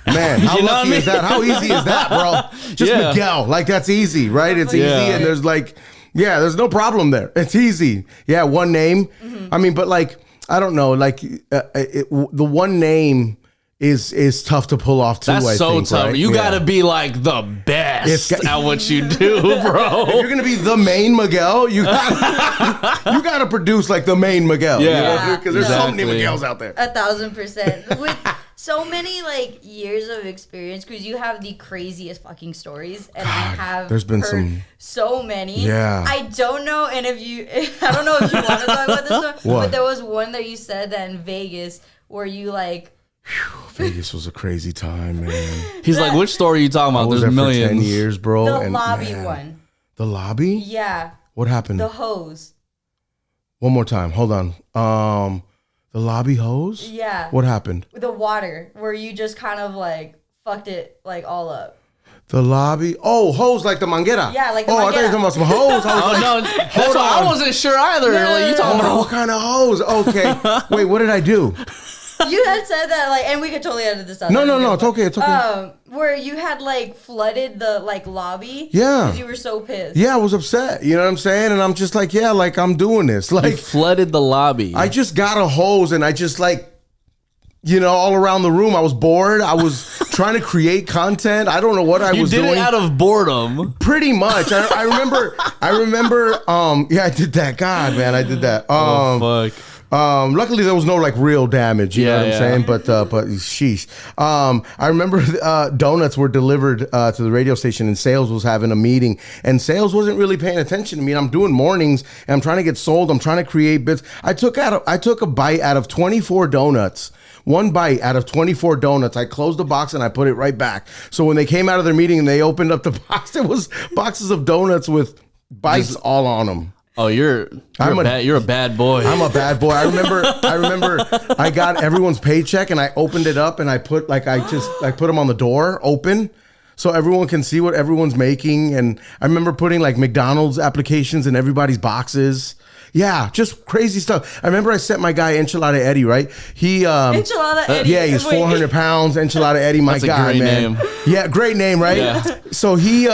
Speaker 3: Man, how lucky is that? How easy is that, bro? Just Miguel. Like, that's easy, right? It's easy, and there's like, there's no problem there. It's easy. Yeah, one name. I mean, but like, I don't know. Like, the one name is tough to pull off too.
Speaker 1: That's so tough.
Speaker 3: Right?
Speaker 1: You gotta be like the best at what you do, bro.
Speaker 3: If you're gonna be the main Miguel, you gotta produce like the main Miguel.
Speaker 1: Yeah,
Speaker 3: because there's so many Miguels out there.
Speaker 2: 1,000%. With so many like years of experience, because you have the craziest fucking stories, and I have
Speaker 3: there's been heard
Speaker 2: so many.
Speaker 3: Yeah,
Speaker 2: I don't know, and I don't know if you want to talk about this one, but there was one that you said that in Vegas where you like.
Speaker 3: Vegas was a crazy time, man.
Speaker 1: He's like, which story are you talking about? There's millions.
Speaker 3: For 10 years, bro.
Speaker 2: The lobby one.
Speaker 3: The lobby?
Speaker 2: Yeah.
Speaker 3: What happened?
Speaker 2: The hose.
Speaker 3: One more time. Hold on. The lobby hose?
Speaker 2: Yeah.
Speaker 3: What happened?
Speaker 2: The water, where you just kind of like fucked it like all up.
Speaker 3: The lobby? Oh, hose like the manguera.
Speaker 2: Yeah, like the
Speaker 3: manguera.
Speaker 2: I
Speaker 3: thought you were talking about some hose.
Speaker 1: No, hold on. I wasn't sure either. Like, you talking about
Speaker 3: what kind of hose? Okay. Wait, what did I do?
Speaker 2: You had said that, like, and we could totally edit this out.
Speaker 3: No, it's okay. It's okay.
Speaker 2: Where you had, like, flooded the, like, lobby.
Speaker 3: Yeah.
Speaker 2: Because you were so pissed.
Speaker 3: Yeah, I was upset. You know what I'm saying? And I'm just like, like, I'm doing this. Like,
Speaker 1: you flooded the lobby.
Speaker 3: I just got a hose and I just, like, all around the room. I was bored. I was trying to create content. I don't know what I was doing.
Speaker 1: You did it out of boredom.
Speaker 3: Pretty much. I remember, I did that. God, man, I did that.
Speaker 1: Oh, fuck.
Speaker 3: Luckily, there was no like real damage. You know what I'm saying? But sheesh. I remember donuts were delivered to the radio station, and Cyles was having a meeting, and Cyles wasn't really paying attention to me. And I'm doing mornings, and I'm trying to get sold. I'm trying to create bits. I took a bite out of 24 donuts. One bite out of 24 donuts. I closed the box and I put it right back. So when they came out of their meeting and they opened up the box, it was boxes of donuts with bites all on them.
Speaker 1: Oh, you're a bad boy.
Speaker 3: I'm a bad boy. I remember I got everyone's paycheck and I opened it up and I put them on the door open so everyone can see what everyone's making. And I remember putting like McDonald's applications in everybody's boxes. Yeah, just crazy stuff. I remember I sent my guy Enchilada Eddie, right?
Speaker 2: Enchilada Eddie.
Speaker 3: Yeah, he's 400 pounds. Enchilada Eddie, my
Speaker 1: That's
Speaker 3: guy,
Speaker 1: a great
Speaker 3: man.
Speaker 1: Name.
Speaker 3: Yeah, great name, right?
Speaker 1: Yeah.
Speaker 3: So he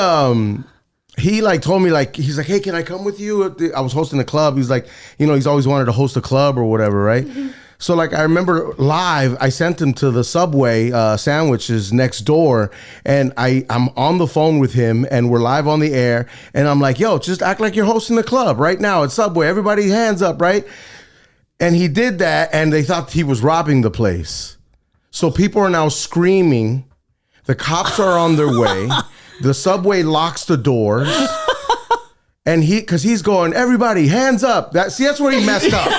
Speaker 3: like told me like, he's like, hey, can I come with you? I was hosting a club. He's like, he's always wanted to host a club or whatever, right? Mm-hmm. So like I remember live, I sent him to the Subway sandwiches next door, and I'm on the phone with him, and we're live on the air, and I'm like, yo, just act like you're hosting the club right now at Subway. Everybody hands up, right? And he did that, and they thought he was robbing the place. So people are now screaming. The cops are on their way. The Subway locks the doors. And because he's going, everybody, hands up. That's where he messed up.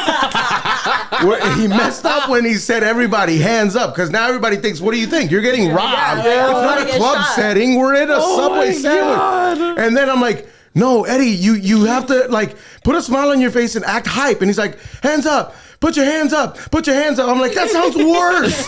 Speaker 3: He messed up when he said, everybody, hands up. Because now everybody thinks, what do you think? You're getting robbed.
Speaker 2: Yeah,
Speaker 3: it's not a club setting. We're in a Subway sandwich. God. And then I'm like, no, Eddie, you have to like put a smile on your face and act hype. And he's like, hands up. Put your hands up. Put your hands up. I'm like, that sounds worse.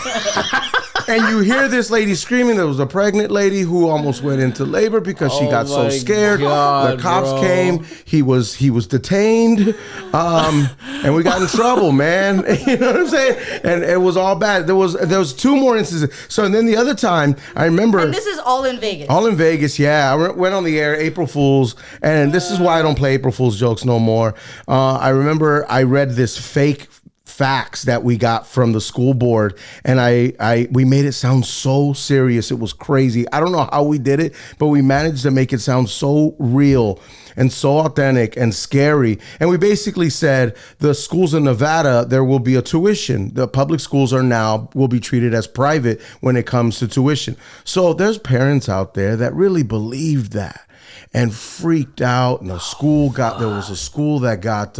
Speaker 3: And you hear this lady screaming. There was a pregnant lady who almost went into labor because she got so scared.
Speaker 1: God,
Speaker 3: the cops came. He was detained. And we got in trouble, man. You know what I'm saying? And it was all bad. There was two more instances. So and then the other time, I remember.
Speaker 2: And this is all in Vegas.
Speaker 3: All in Vegas, yeah. I went on the air, April Fools. And this is why I don't play April Fools jokes no more. I remember I read this fake facts that we got from the school board, and we made it sound so serious. It was crazy. I don't know how we did it, but we managed to make it sound so real and so authentic and scary. And we basically said the schools in Nevada, there will be a tuition. The public schools will be treated as private when it comes to tuition. So there's parents out there that really believed that and freaked out. And there was a school that got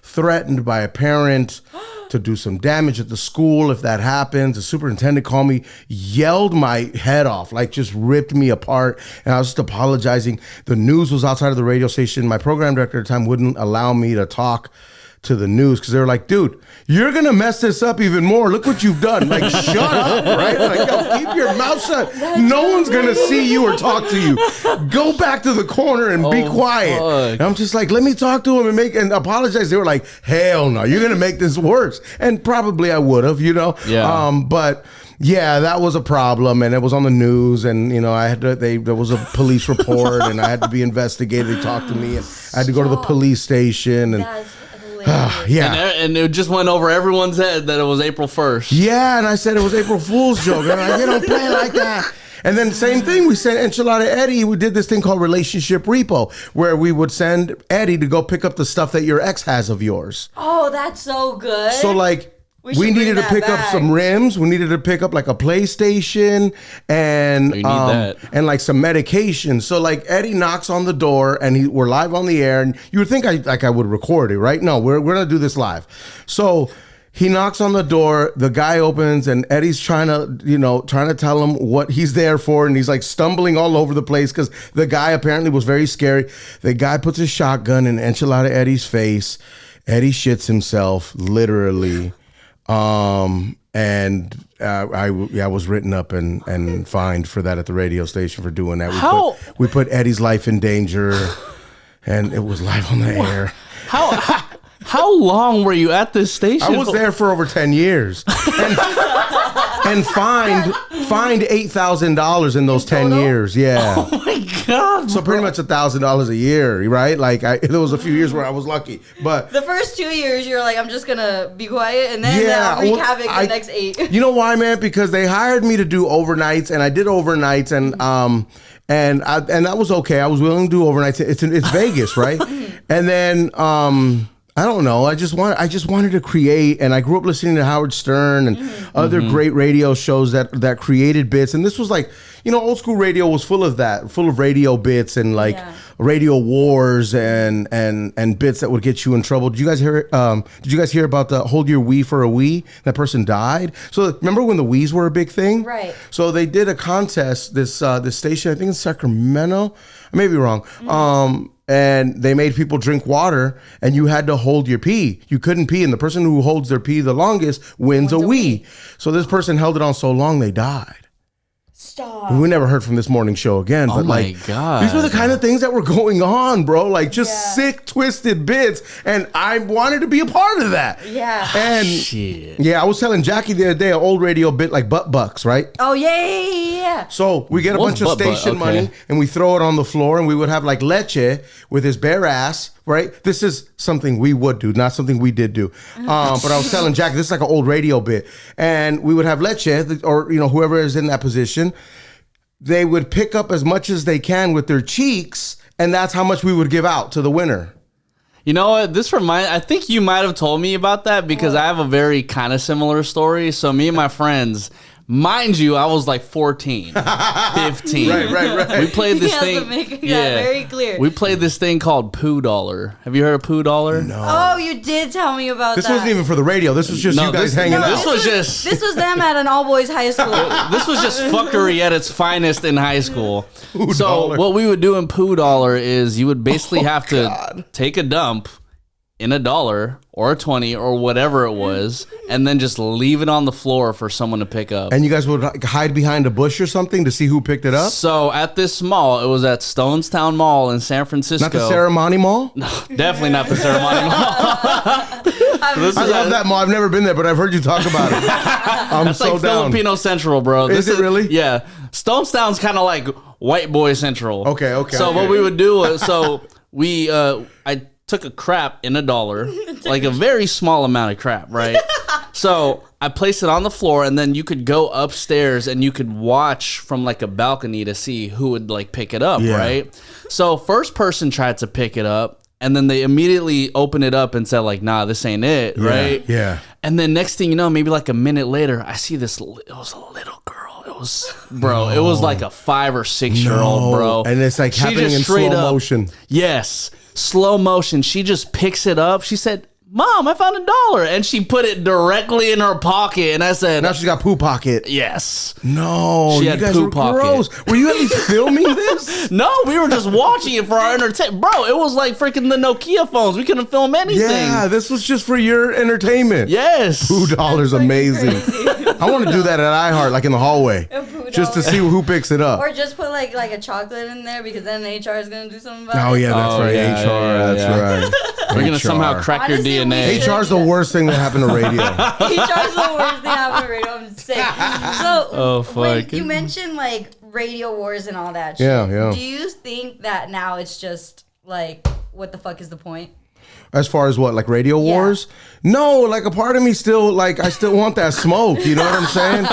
Speaker 3: threatened by a parent to do some damage at the school if that happens. The superintendent called me, yelled my head off, like just ripped me apart. And I was just apologizing. The news was outside of the radio station. My program director at the time wouldn't allow me to talk to the news because they were like, dude, you're gonna mess this up even more. Look what you've done. Like, shut up, right? Like, yo, keep your mouth shut. No one's gonna see you or talk to you. Go back to the corner and be quiet. And I'm just like, let me talk to him and apologize. They were like, hell no, you're gonna make this worse. And probably I would have,
Speaker 1: Yeah.
Speaker 3: But yeah, that was a problem, and it was on the news, and there was a police report, and I had to be investigated. They talked to me, and I had to go to the police station, and yeah,
Speaker 1: and it just went over everyone's head that it was April 1st.
Speaker 3: Yeah, and I said it was April Fool's joke. And I'm like, you don't play like that. And then same thing, we sent Enchilada Eddie. We did this thing called Relationship Repo, where we would send Eddie to go pick up the stuff that your ex has of yours.
Speaker 2: Oh, that's so good.
Speaker 3: So like, we needed to pick up some rims. We needed to pick up like a PlayStation and like some medication. So like Eddie knocks on the door and we're live on the air, and you would think I would record it, right? No, we're gonna do this live. So he knocks on the door, the guy opens, and Eddie's trying to tell him what he's there for, and he's like stumbling all over the place because the guy apparently was very scary. The guy puts his shotgun in Enchilada Eddie's face. Eddie shits himself, literally. And I was written up and fined for that at the radio station for doing that. We put Eddie's life in danger, and it was live on the air.
Speaker 1: How long were you at this station?
Speaker 3: I was there for over 10 years, and fined $8,000 in those 10 years. Yeah.
Speaker 1: Oh my God.
Speaker 3: So pretty much $1,000 a year, right? Like there was a few years where I was lucky, but
Speaker 2: the first 2 years you're like, I'm just gonna be quiet, and then wreak havoc the next 8.
Speaker 3: You know why, man? Because they hired me to do overnights, and I did overnights, and that was okay. I was willing to do overnights. It's Vegas, right? And then I don't know. I just wanted to create, and I grew up listening to Howard Stern and other great radio shows that created bits. And this was like, old school radio was full of that, full of radio bits and like radio wars and bits that would get you in trouble. Did you guys hear? Did you guys hear about the hold your Wii for a Wii? That person died. So remember when the Wiis were a big thing?
Speaker 2: Right.
Speaker 3: So they did a contest. This station, I think in Sacramento. I may be wrong. And they made people drink water, and you had to hold your pee. You couldn't pee, and the person who holds their pee the longest wins a Wii. So this person held it on so long they died.
Speaker 2: Stop.
Speaker 3: We never heard from this morning show again.
Speaker 1: Oh
Speaker 3: But
Speaker 1: my God.
Speaker 3: these were the kind of things that were going on, bro. Like just sick, twisted bits, and I wanted to be a part of that.
Speaker 2: Yeah.
Speaker 3: And
Speaker 1: Shit.
Speaker 3: yeah, I was telling Jackie the other day an old radio bit like butt bucks, right?
Speaker 2: Oh yeah.
Speaker 3: So we get a bunch of station money and we throw it on the floor, and we would have like Leche with his bare ass, right? This is something we would do, not something we did do. But I was telling Jack, this is like an old radio bit. And we would have Leche, or whoever is in that position, they would pick up as much as they can with their cheeks, and that's how much we would give out to the winner.
Speaker 1: You know what? I think you might have told me about that because I have a very kind of similar story. So me and my friends, mind you, I was like 14, 15.
Speaker 3: Right.
Speaker 1: We played this thing.
Speaker 2: Very clear.
Speaker 1: We played this thing called Poo Dollar. Have you heard of Poo Dollar?
Speaker 3: No.
Speaker 2: Oh, you did tell me about
Speaker 3: This
Speaker 2: that.
Speaker 3: wasn't even for the radio. This was just you guys hanging out.
Speaker 2: This was them at an all-boys high school.
Speaker 1: This was just fuckery at its finest in high school.
Speaker 3: Poo
Speaker 1: So
Speaker 3: Dollar.
Speaker 1: what we would do in Poo Dollar is you would basically have to take a dump in $1 or a 20 or whatever it was, and then just leave it on the floor for someone to pick up.
Speaker 3: And you guys would like, hide behind a bush or something to see who picked it up?
Speaker 1: So at this mall, it was at Stonestown Mall in San Francisco.
Speaker 3: Not the Ceremony Mall?
Speaker 1: No, definitely not the Ceremony Mall.
Speaker 3: I love that mall. I've never been there, but I've heard you talk about it. I'm
Speaker 1: That's
Speaker 3: so
Speaker 1: like
Speaker 3: down.
Speaker 1: Filipino Central, bro.
Speaker 3: Is it really?
Speaker 1: Yeah. Stonestown's kind of like white boy central.
Speaker 3: Okay.
Speaker 1: So what we would do is, I took a crap in $1, like a very small amount of crap, right? So I placed it on the floor, and then you could go upstairs and you could watch from like a balcony to see who would like pick it up, right? So first person tried to pick it up, and then they immediately opened it up and said like, nah, this ain't it, right?
Speaker 3: Yeah.
Speaker 1: And then next thing you know, maybe like a minute later, I see this, it was a little girl. It was like a 5 or 6 year old, bro.
Speaker 3: And it's like happening in slow motion.
Speaker 1: Yes. Slow motion. She just picks it up. She said, Mom, I found $1. And she put it directly in her pocket. And I said,
Speaker 3: Now she's got poo pocket.
Speaker 1: yes.
Speaker 3: No,
Speaker 1: She
Speaker 3: you
Speaker 1: had
Speaker 3: guys
Speaker 1: poo
Speaker 3: were
Speaker 1: pocket.
Speaker 3: gross. Were you at least filming this?
Speaker 1: No, we were just watching it for our entertainment. Bro, it was like freaking the Nokia phones. We couldn't film anything.
Speaker 3: Yeah, this was just for your entertainment.
Speaker 1: Yes.
Speaker 3: Poo Dollar's amazing. I want to do that at iHeart, like in the hallway, just to see who picks it up.
Speaker 2: Or just put like a chocolate in there because then HR is gonna do something about it.
Speaker 3: Oh yeah, that's right.
Speaker 1: yeah,
Speaker 3: HR,
Speaker 1: yeah.
Speaker 3: that's right.
Speaker 1: We're going to
Speaker 3: HR.
Speaker 1: somehow crack
Speaker 2: Honestly,
Speaker 1: your
Speaker 2: we
Speaker 1: DNA.
Speaker 2: should-
Speaker 3: HR's the worst thing that happened to radio.
Speaker 2: HR's the worst thing happened to radio. I'm sick. So
Speaker 1: Oh,
Speaker 2: when
Speaker 1: fuck.
Speaker 2: you mentioned like radio wars and all that shit,
Speaker 3: Yeah.
Speaker 2: do you think that now it's just like what the fuck is the point?
Speaker 3: As far as what, like radio wars? No, like a part of me still, like, I still want that smoke. You know what I'm saying?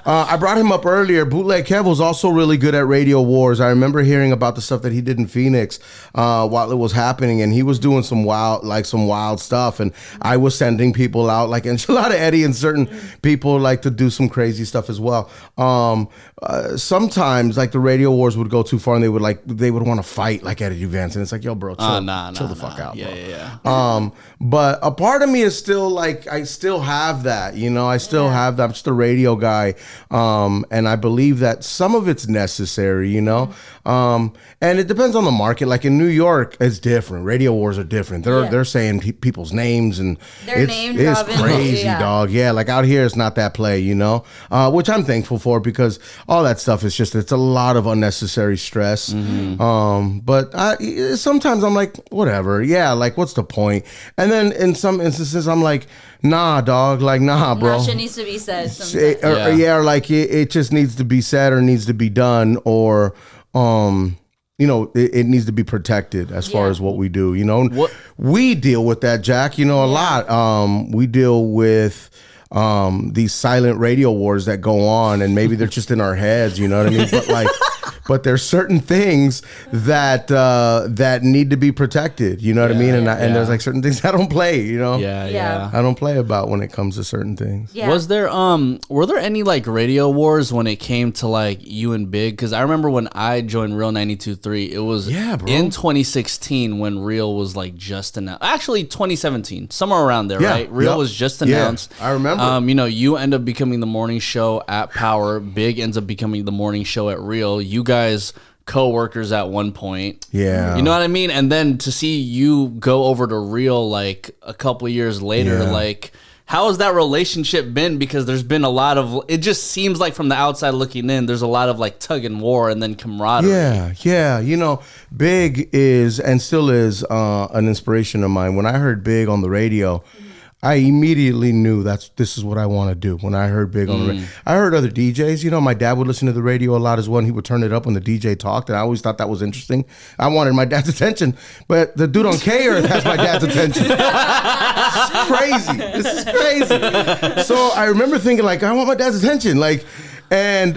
Speaker 3: I brought him up earlier. Bootleg Kev was also really good at radio wars. I remember hearing about the stuff that he did in Phoenix while it was happening, and he was doing some wild stuff. And I was sending people out, like Enchilada Eddie and certain people like to do some crazy stuff as well. Sometimes like the radio wars would go too far, and they would want to fight like at events, and it's like, yo, bro, chill the fuck out, bro.
Speaker 1: Yeah.
Speaker 3: But a part of me is still like, I still have that, I still have that. I'm just a radio guy. And I believe that some of it's necessary, and it depends on the market. Like in New York, it's different. Radio wars are different. They're saying people's names, and it's crazy, dog. Yeah. Like out here, it's not that play, which I'm thankful for, because all that stuff is just, it's a lot of unnecessary stress. But sometimes I'm like, whatever. Yeah. Like, what's the point? And then in some instances, I'm like, nah, dog. Like, nah, bro.
Speaker 2: Shit needs to be said.
Speaker 3: Or like it just needs to be said or needs to be done, or it needs to be protected as far as what we do. We deal with that, Jack. A lot. We deal with these silent radio wars that go on, and maybe they're just in our heads. You know what I mean? But like. but there's certain things that that need to be protected. You know what I mean? And there's like certain things I don't play. You know?
Speaker 1: Yeah.
Speaker 3: I don't play about when it comes to certain things.
Speaker 2: Yeah.
Speaker 1: Was there were there any like radio wars when it came to like you and Big? Because I remember when I joined Real 92.3, it was in 2016 when Real was like just announced. Actually, 2017, somewhere around there, right? Real was just announced.
Speaker 3: I remember.
Speaker 1: You know, you end up becoming the morning show at Power. Big ends up becoming the morning show at Real. You guys co-workers at one point.
Speaker 3: Yeah.
Speaker 1: You know what I mean? And then to see you go over to Real like a couple years later, like how has that relationship been? Because there's been a lot of, it just seems like from the outside looking in, there's a lot of like tug and war and then camaraderie.
Speaker 3: Yeah. You know, Big is and still is an inspiration of mine. When I heard Big on the radio, I immediately knew this is what I want to do. When I heard Big on the radio, I heard other DJs. You know, my dad would listen to the radio a lot as well, and he would turn it up when the DJ talked, and I always thought that was interesting. I wanted my dad's attention, but the dude on K-Earth has my dad's attention. This is crazy. So I remember thinking, like, I want my dad's attention, like, and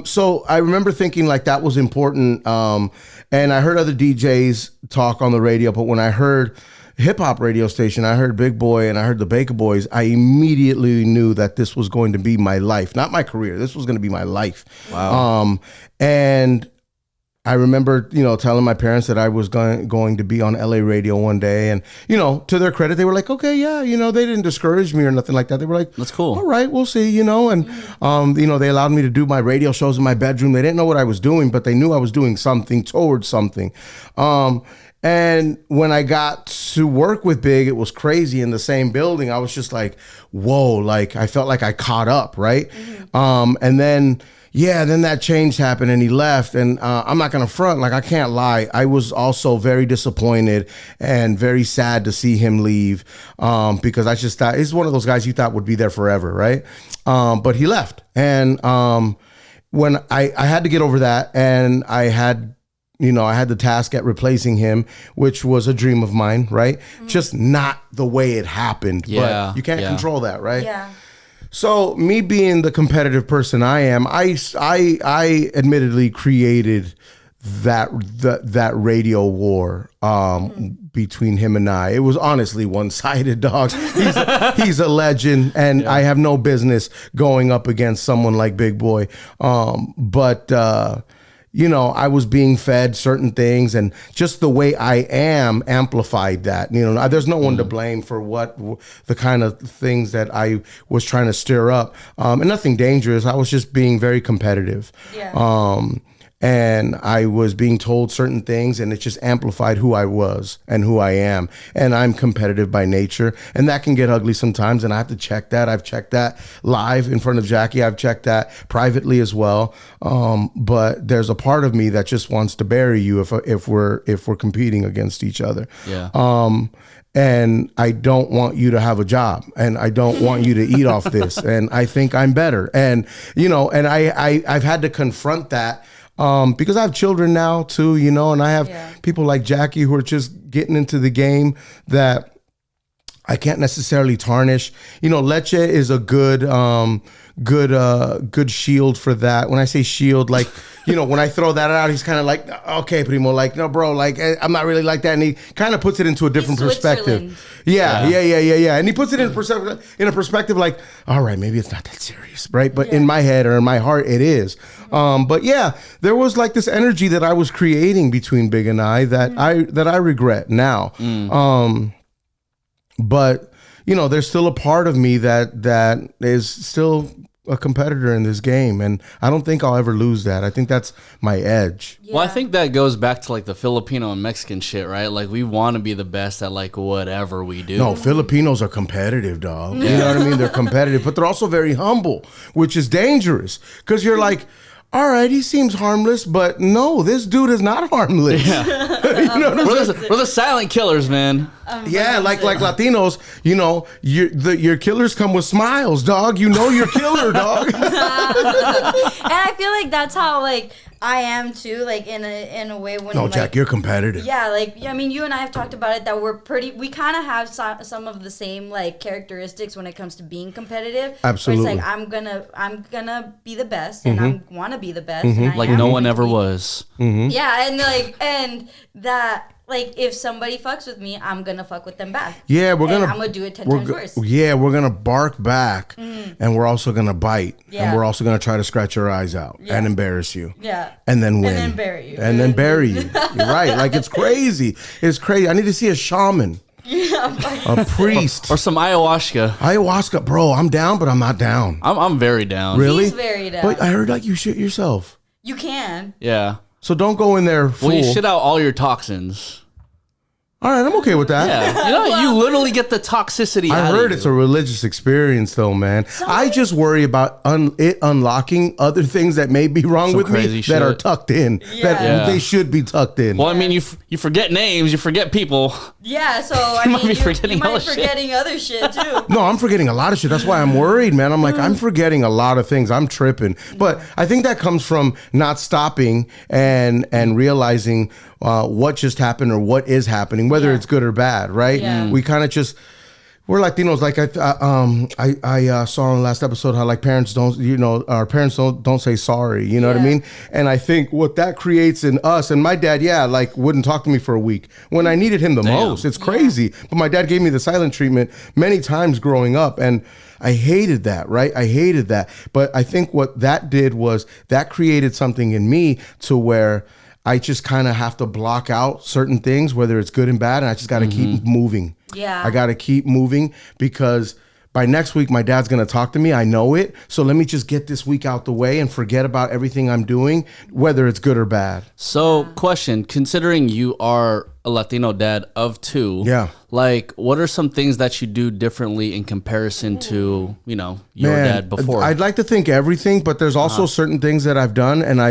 Speaker 3: so I remember thinking like that was important. And I heard other DJs talk on the radio, but when I heard hip hop radio station, I heard Big Boy and I heard the Baker Boys, I immediately knew that this was going to be my life, not my career. This was going to be my life.
Speaker 1: Wow.
Speaker 3: And I remember, you know, telling my parents that I was going to be on LA radio one day, and you know, to their credit, they were like, okay, yeah, you know, they didn't discourage me or nothing like that. They were like,
Speaker 1: that's cool.
Speaker 3: All right, we'll see, you know, and you know, they allowed me to do my radio shows in my bedroom. They didn't know what I was doing, but they knew I was doing something towards something. And when I got to work with Big, it was crazy in the same building. I was just like, whoa, like I felt like I caught up, right? And then that change happened and he left. And I'm not going to front, like I can't lie. I was also very disappointed and very sad to see him leave because I just thought, he's one of those guys you thought would be there forever, right? But he left. And when I had to get over that, and I had the task at replacing him, which was a dream of mine, right? Just not the way it happened.
Speaker 1: Yeah,
Speaker 3: but you can't control that, right?
Speaker 2: Yeah.
Speaker 3: So me being the competitive person I am, I admittedly created that radio war between him and I. It was honestly one-sided, dog. He's a legend, and I have no business going up against someone like Big Boy. But you know, I was being fed certain things, and just the way I am amplified that. You know, there's no one to blame for what the kind of things that I was trying to stir up, and nothing dangerous. I was just being very competitive. Yeah. And I was being told certain things, and it just amplified who I was and who I am. And I'm competitive by nature, and that can get ugly sometimes, and I have to check that. I've checked that live in front of Jackie. I've checked that privately as well. But there's a part of me that just wants to bury you if we're competing against each other.
Speaker 1: Yeah.
Speaker 3: And I don't want you to have a job, and I don't want you to eat off this. And I think I'm better. And, you know, and I've had to confront that. Because I have children now too, you know, and I have people like Jackie who are just getting into the game that I can't necessarily tarnish. You know, Leche is a good shield for that. When I say shield, like, you know, when I throw that out, he's kind of like, okay, primo, like, no, bro, like, I'm not really like that. And he kind of puts it into a different perspective. Yeah. And he puts it in a perspective like, all right, maybe it's not that serious, right? But in my head or in my heart, it is. But yeah, there was like this energy that I was creating between Big and I that I regret now. But you know, there's still a part of me that is still a competitor in this game, and I don't think I'll ever lose that. I think that's my edge.
Speaker 1: Well, I think that goes back to like the Filipino and Mexican shit, right? Like we want to be the best at like whatever we do.
Speaker 3: No, Filipinos are competitive, dog. You know what I mean? They're competitive, but they're also very humble, which is dangerous because you're like, all right, he seems harmless, but no, this dude is not harmless. Yeah. You know what I'm saying?
Speaker 1: We're the silent killers, man.
Speaker 3: Yeah, like Latinos, you know, your killers come with smiles, dog. You know your killer, dog.
Speaker 2: And I feel like that's how, like, I am too, like in a way when.
Speaker 3: No, Jack, you're competitive.
Speaker 2: Yeah, like I mean, you and I have talked about it that we kind of have some of the same like characteristics when it comes to being competitive.
Speaker 3: Absolutely.
Speaker 2: Where it's like I'm gonna be the best, and I want to be the best, and
Speaker 1: like no one ever was.
Speaker 2: Yeah, and that. Like, if somebody fucks with me, I'm gonna fuck with them back.
Speaker 3: Yeah, I'm
Speaker 2: gonna do it 10 times worse.
Speaker 3: Yeah, we're gonna bark back, and we're also gonna bite, and we're also gonna try to scratch your eyes out and embarrass you.
Speaker 2: Yeah,
Speaker 3: and then win,
Speaker 2: and then bury you,
Speaker 3: and then bury you. You're right. Like it's crazy. It's crazy. I need to see a shaman.
Speaker 2: Yeah,
Speaker 3: a priest
Speaker 1: or some
Speaker 3: ayahuasca, bro. I'm down, but I'm not down.
Speaker 1: I'm very down.
Speaker 3: Really?
Speaker 2: He's very down.
Speaker 3: But I heard like you shit yourself.
Speaker 2: You can.
Speaker 1: Yeah.
Speaker 3: So don't go in there full.
Speaker 1: Well, you shit out all your toxins.
Speaker 3: All right, I'm okay with that.
Speaker 1: Yeah, you know, you literally get the toxicity.
Speaker 3: I heard it's a religious experience, though, man. I just worry about it unlocking other things that may be wrong with me that are tucked in. That they should be tucked in.
Speaker 1: Well, I mean, you forget names, you forget people.
Speaker 2: Yeah, so I mean, you might be forgetting other shit too.
Speaker 3: No, I'm forgetting a lot of shit. That's why I'm worried, man. I'm like, I'm forgetting a lot of things. I'm tripping. But I think that comes from not stopping and realizing what just happened or what is happening, whether it's good or bad, right?
Speaker 2: Yeah.
Speaker 3: We kind of just, we're Latinos. Like I saw in the last episode how like parents don't, our parents don't say sorry. You know what I mean? And I think what that creates in us, and my dad, like wouldn't talk to me for a week when I needed him the most. It's crazy. But my dad gave me the silent treatment many times growing up, and I hated that, right? I hated that. But I think what that did was that created something in me to where I just kind of have to block out certain things, whether it's good and bad, and I just got to keep moving.
Speaker 2: Yeah.
Speaker 3: I got to keep moving because by next week, my dad's going to talk to me. I know it. So let me just get this week out the way and forget about everything I'm doing, whether it's good or bad.
Speaker 1: So, question, considering you are a Latino dad of two, like what are some things that you do differently in comparison to, your dad before?
Speaker 3: I'd like to think everything, but there's also certain things that I've done and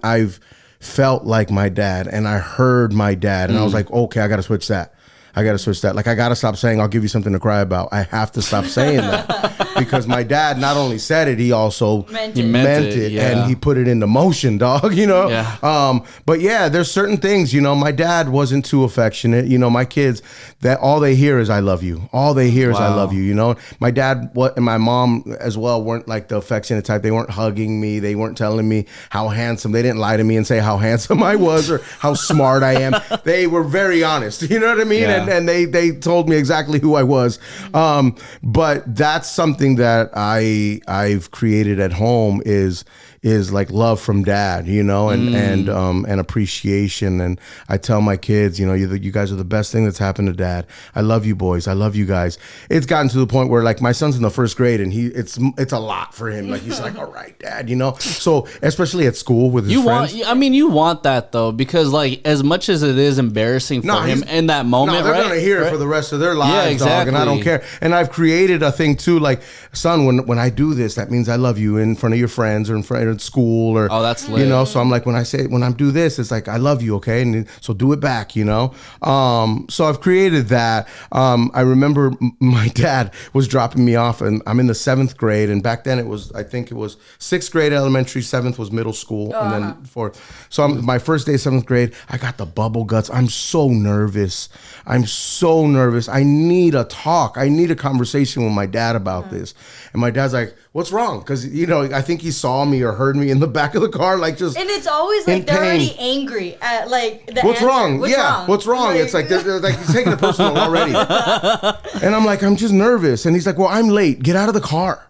Speaker 3: I've felt like my dad and I heard my dad and I was like, okay, I got to switch that. Like, I got to stop saying, I'll give you something to cry about. I have to stop saying that because my dad not only said it, he also meant it and he put it into motion, dog, Yeah. But yeah, there's certain things, my dad wasn't too affectionate. My kids, that all they hear is I love you. All they hear is I love you, My dad and my mom as well weren't like the affectionate type. They weren't hugging me. They weren't telling me how handsome. They didn't lie to me and say how handsome I was or how smart I am. They were very honest. You know what I mean?
Speaker 1: Yeah.
Speaker 3: And they told me exactly who I was. But that's something that I've created at home is like love from dad, and appreciation. And I tell my kids, you guys are the best thing that's happened to dad. I love you boys. I love you guys. It's gotten to the point where like my son's in the first grade and it's a lot for him. Like he's like, all right, dad, So especially at school with his friends.
Speaker 1: You want that though, because like as much as it is embarrassing for him in that moment,
Speaker 3: they're gonna hear it for the rest of their lives, dog, and I don't care. And I've created a thing too, like, son, when I do this, that means I love you in front of your friends or in front of school or
Speaker 1: that's lit.
Speaker 3: So I'm like, when I do this, it's like I love you, okay, and so do it back, So I've created that. I remember my dad was dropping me off, and I'm in the 7th grade, and back then I think it was 6th grade elementary, 7th was middle school, and then 4th. So my first day 7th grade, I got the bubble guts. I'm so nervous. I need a talk. I need a conversation with my dad about this. And my dad's like, what's wrong? Because, I think he saw me or heard me in the back of the car, like just.
Speaker 2: And it's always like they're already angry at like the
Speaker 3: What's
Speaker 2: answer.
Speaker 3: wrong? What's wrong?
Speaker 2: Like,
Speaker 3: it's like, they're like he's taking it personal already. And I'm like, I'm just nervous. And he's like, well, I'm late. Get out of the car.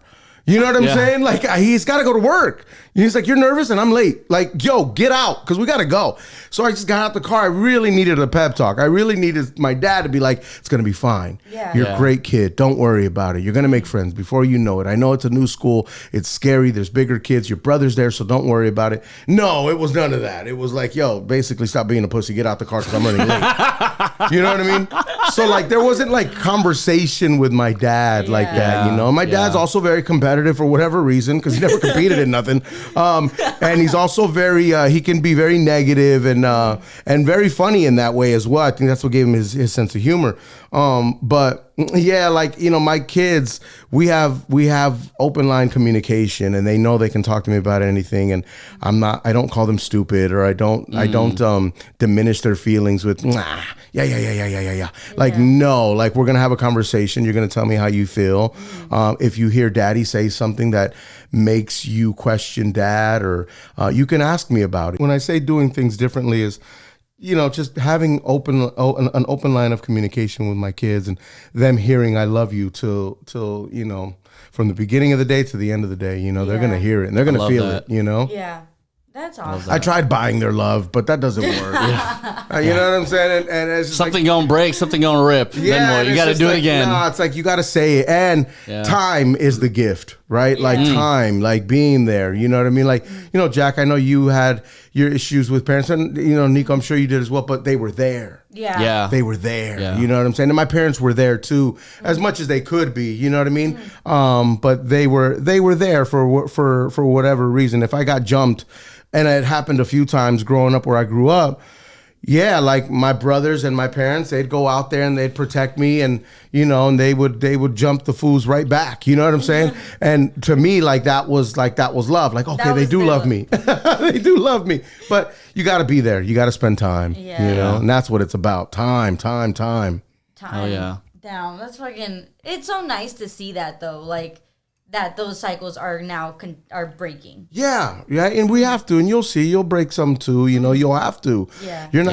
Speaker 3: You know what I'm saying? Like, he's got to go to work. He's like, you're nervous and I'm late. Like, yo, get out because we got to go. So I just got out the car. I really needed a pep talk. I really needed my dad to be like, it's going to be fine.
Speaker 2: Yeah.
Speaker 3: You're a great kid. Don't worry about it. You're going to make friends before you know it. I know it's a new school. It's scary. There's bigger kids. Your brother's there, so don't worry about it. No, it was none of that. It was like, yo, basically stop being a pussy. Get out the car because I'm running late. You know what I mean? So like there wasn't like conversation with my dad like that, you know. My dad's also very competitive for whatever reason because he never competed in nothing. And he's also very he can be very negative and very funny in that way as well. I think that's what gave him his sense of humor. But yeah, like, you know, my kids, we have open line communication, and they know they can talk to me about anything, and I don't call them stupid, or I don't diminish their feelings with yeah. Like, no, like, we're gonna have a conversation. You're gonna tell me how you feel. If you hear daddy say something that makes you question dad, or you can ask me about it. When I say doing things differently is, you know, just having an open line of communication with my kids, and them hearing I love you till you know, from the beginning of the day to the end of the day, you know, they're gonna hear it and they're gonna feel it, you know.
Speaker 2: Yeah. That's awesome.
Speaker 3: I tried buying their love, but that doesn't work. You know what I'm saying? And it's just
Speaker 1: something gonna break, something gonna rip.
Speaker 3: Yeah,
Speaker 1: then you got to do it again.
Speaker 3: No, it's like you got to say it. And time is the gift, right? Like time, like being there. You know what I mean? Like, you know, Jack, I know you had your issues with parents, and you know, Nico, I'm sure you did as well. But they were there.
Speaker 2: Yeah.
Speaker 3: They were there. Yeah. You know what I'm saying? And my parents were there too, as much as they could be. You know what I mean? But they were there for whatever reason. If I got jumped. And it happened a few times growing up where I grew up. Yeah, like my brothers and my parents, they'd go out there and they'd protect me, and you know, and they would jump the fools right back. You know what I'm saying? And to me, like that was love. Like, okay, they do love me. They do love me. But you got to be there. You got to spend time. Yeah. You know, and that's what it's about. Time.
Speaker 1: Oh yeah.
Speaker 2: Damn, that's fucking. It's so nice to see that though. Like. That those cycles are now are breaking. Yeah,
Speaker 3: and we have to, and you'll break some too. You know, you'll have to.
Speaker 2: Yeah,
Speaker 3: you're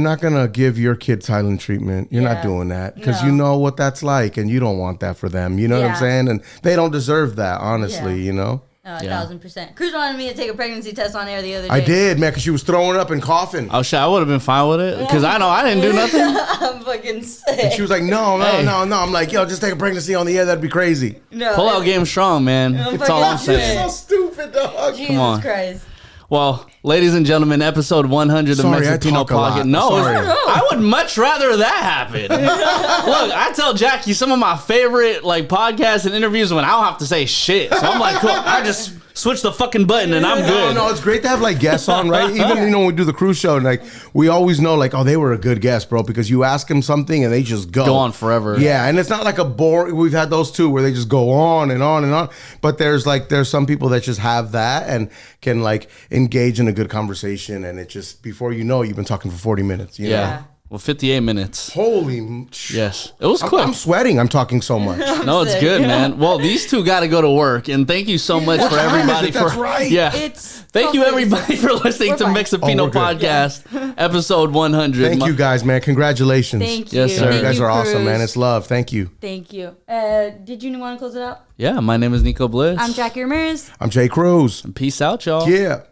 Speaker 3: not gonna give your kid silent treatment. You're not doing that because you know what that's like, and you don't want that for them. You know what I'm saying? And they don't deserve that, honestly. You know.
Speaker 2: 1,000%. Cruz wanted me to take a pregnancy test on air the other day.
Speaker 3: I did, man, because she was throwing up and coughing.
Speaker 1: Oh shit, I would have been fine with it because I know I didn't do nothing.
Speaker 2: I'm fucking sick.
Speaker 3: And she was like, no. I'm like, yo, just take a pregnancy on the air. That'd be crazy.
Speaker 1: No, pull out game strong, man. That's all I'm saying.
Speaker 3: You're so stupid, dog.
Speaker 2: Jesus Christ.
Speaker 1: Well, ladies and gentlemen, episode 100 of Mexipino Pocket. No, I would much rather that happen. Look, I tell Jackie some of my favorite like podcasts and interviews when I don't have to say shit. So I'm like, cool. I just switch the fucking button and I'm good.
Speaker 3: No, it's great to have like guests on, right? Even you know when we do the Cruz show, like we always know like, oh, they were a good guest, bro, because you ask them something and they just go
Speaker 1: on forever.
Speaker 3: Yeah, and it's not like a boring. We've had those too where they just go on and on and on. But there's some people that just have that and can like engage in a good conversation, and it just before you know, you've been talking for 40 minutes. You know?
Speaker 1: Well, 58 minutes.
Speaker 3: Holy.
Speaker 1: Yes. It was quick.
Speaker 3: I'm sweating. I'm talking so much.
Speaker 1: No, it's good, man. Well, these two got to go to work. And thank you so much for everybody.
Speaker 3: That's right.
Speaker 1: Yeah. Thank you, everybody, for listening to Mexipino Podcast, episode 100.
Speaker 3: Thank you, guys, man. Congratulations.
Speaker 2: Thank you.
Speaker 1: Yes, sir.
Speaker 3: You guys are awesome, man. It's love. Thank you.
Speaker 2: Thank you. Did you want to close it out?
Speaker 1: Yeah, my name is Nico Bliss.
Speaker 2: I'm Jackie Ramirez.
Speaker 3: I'm Jay Cruz.
Speaker 1: And peace out, y'all.
Speaker 3: Yeah.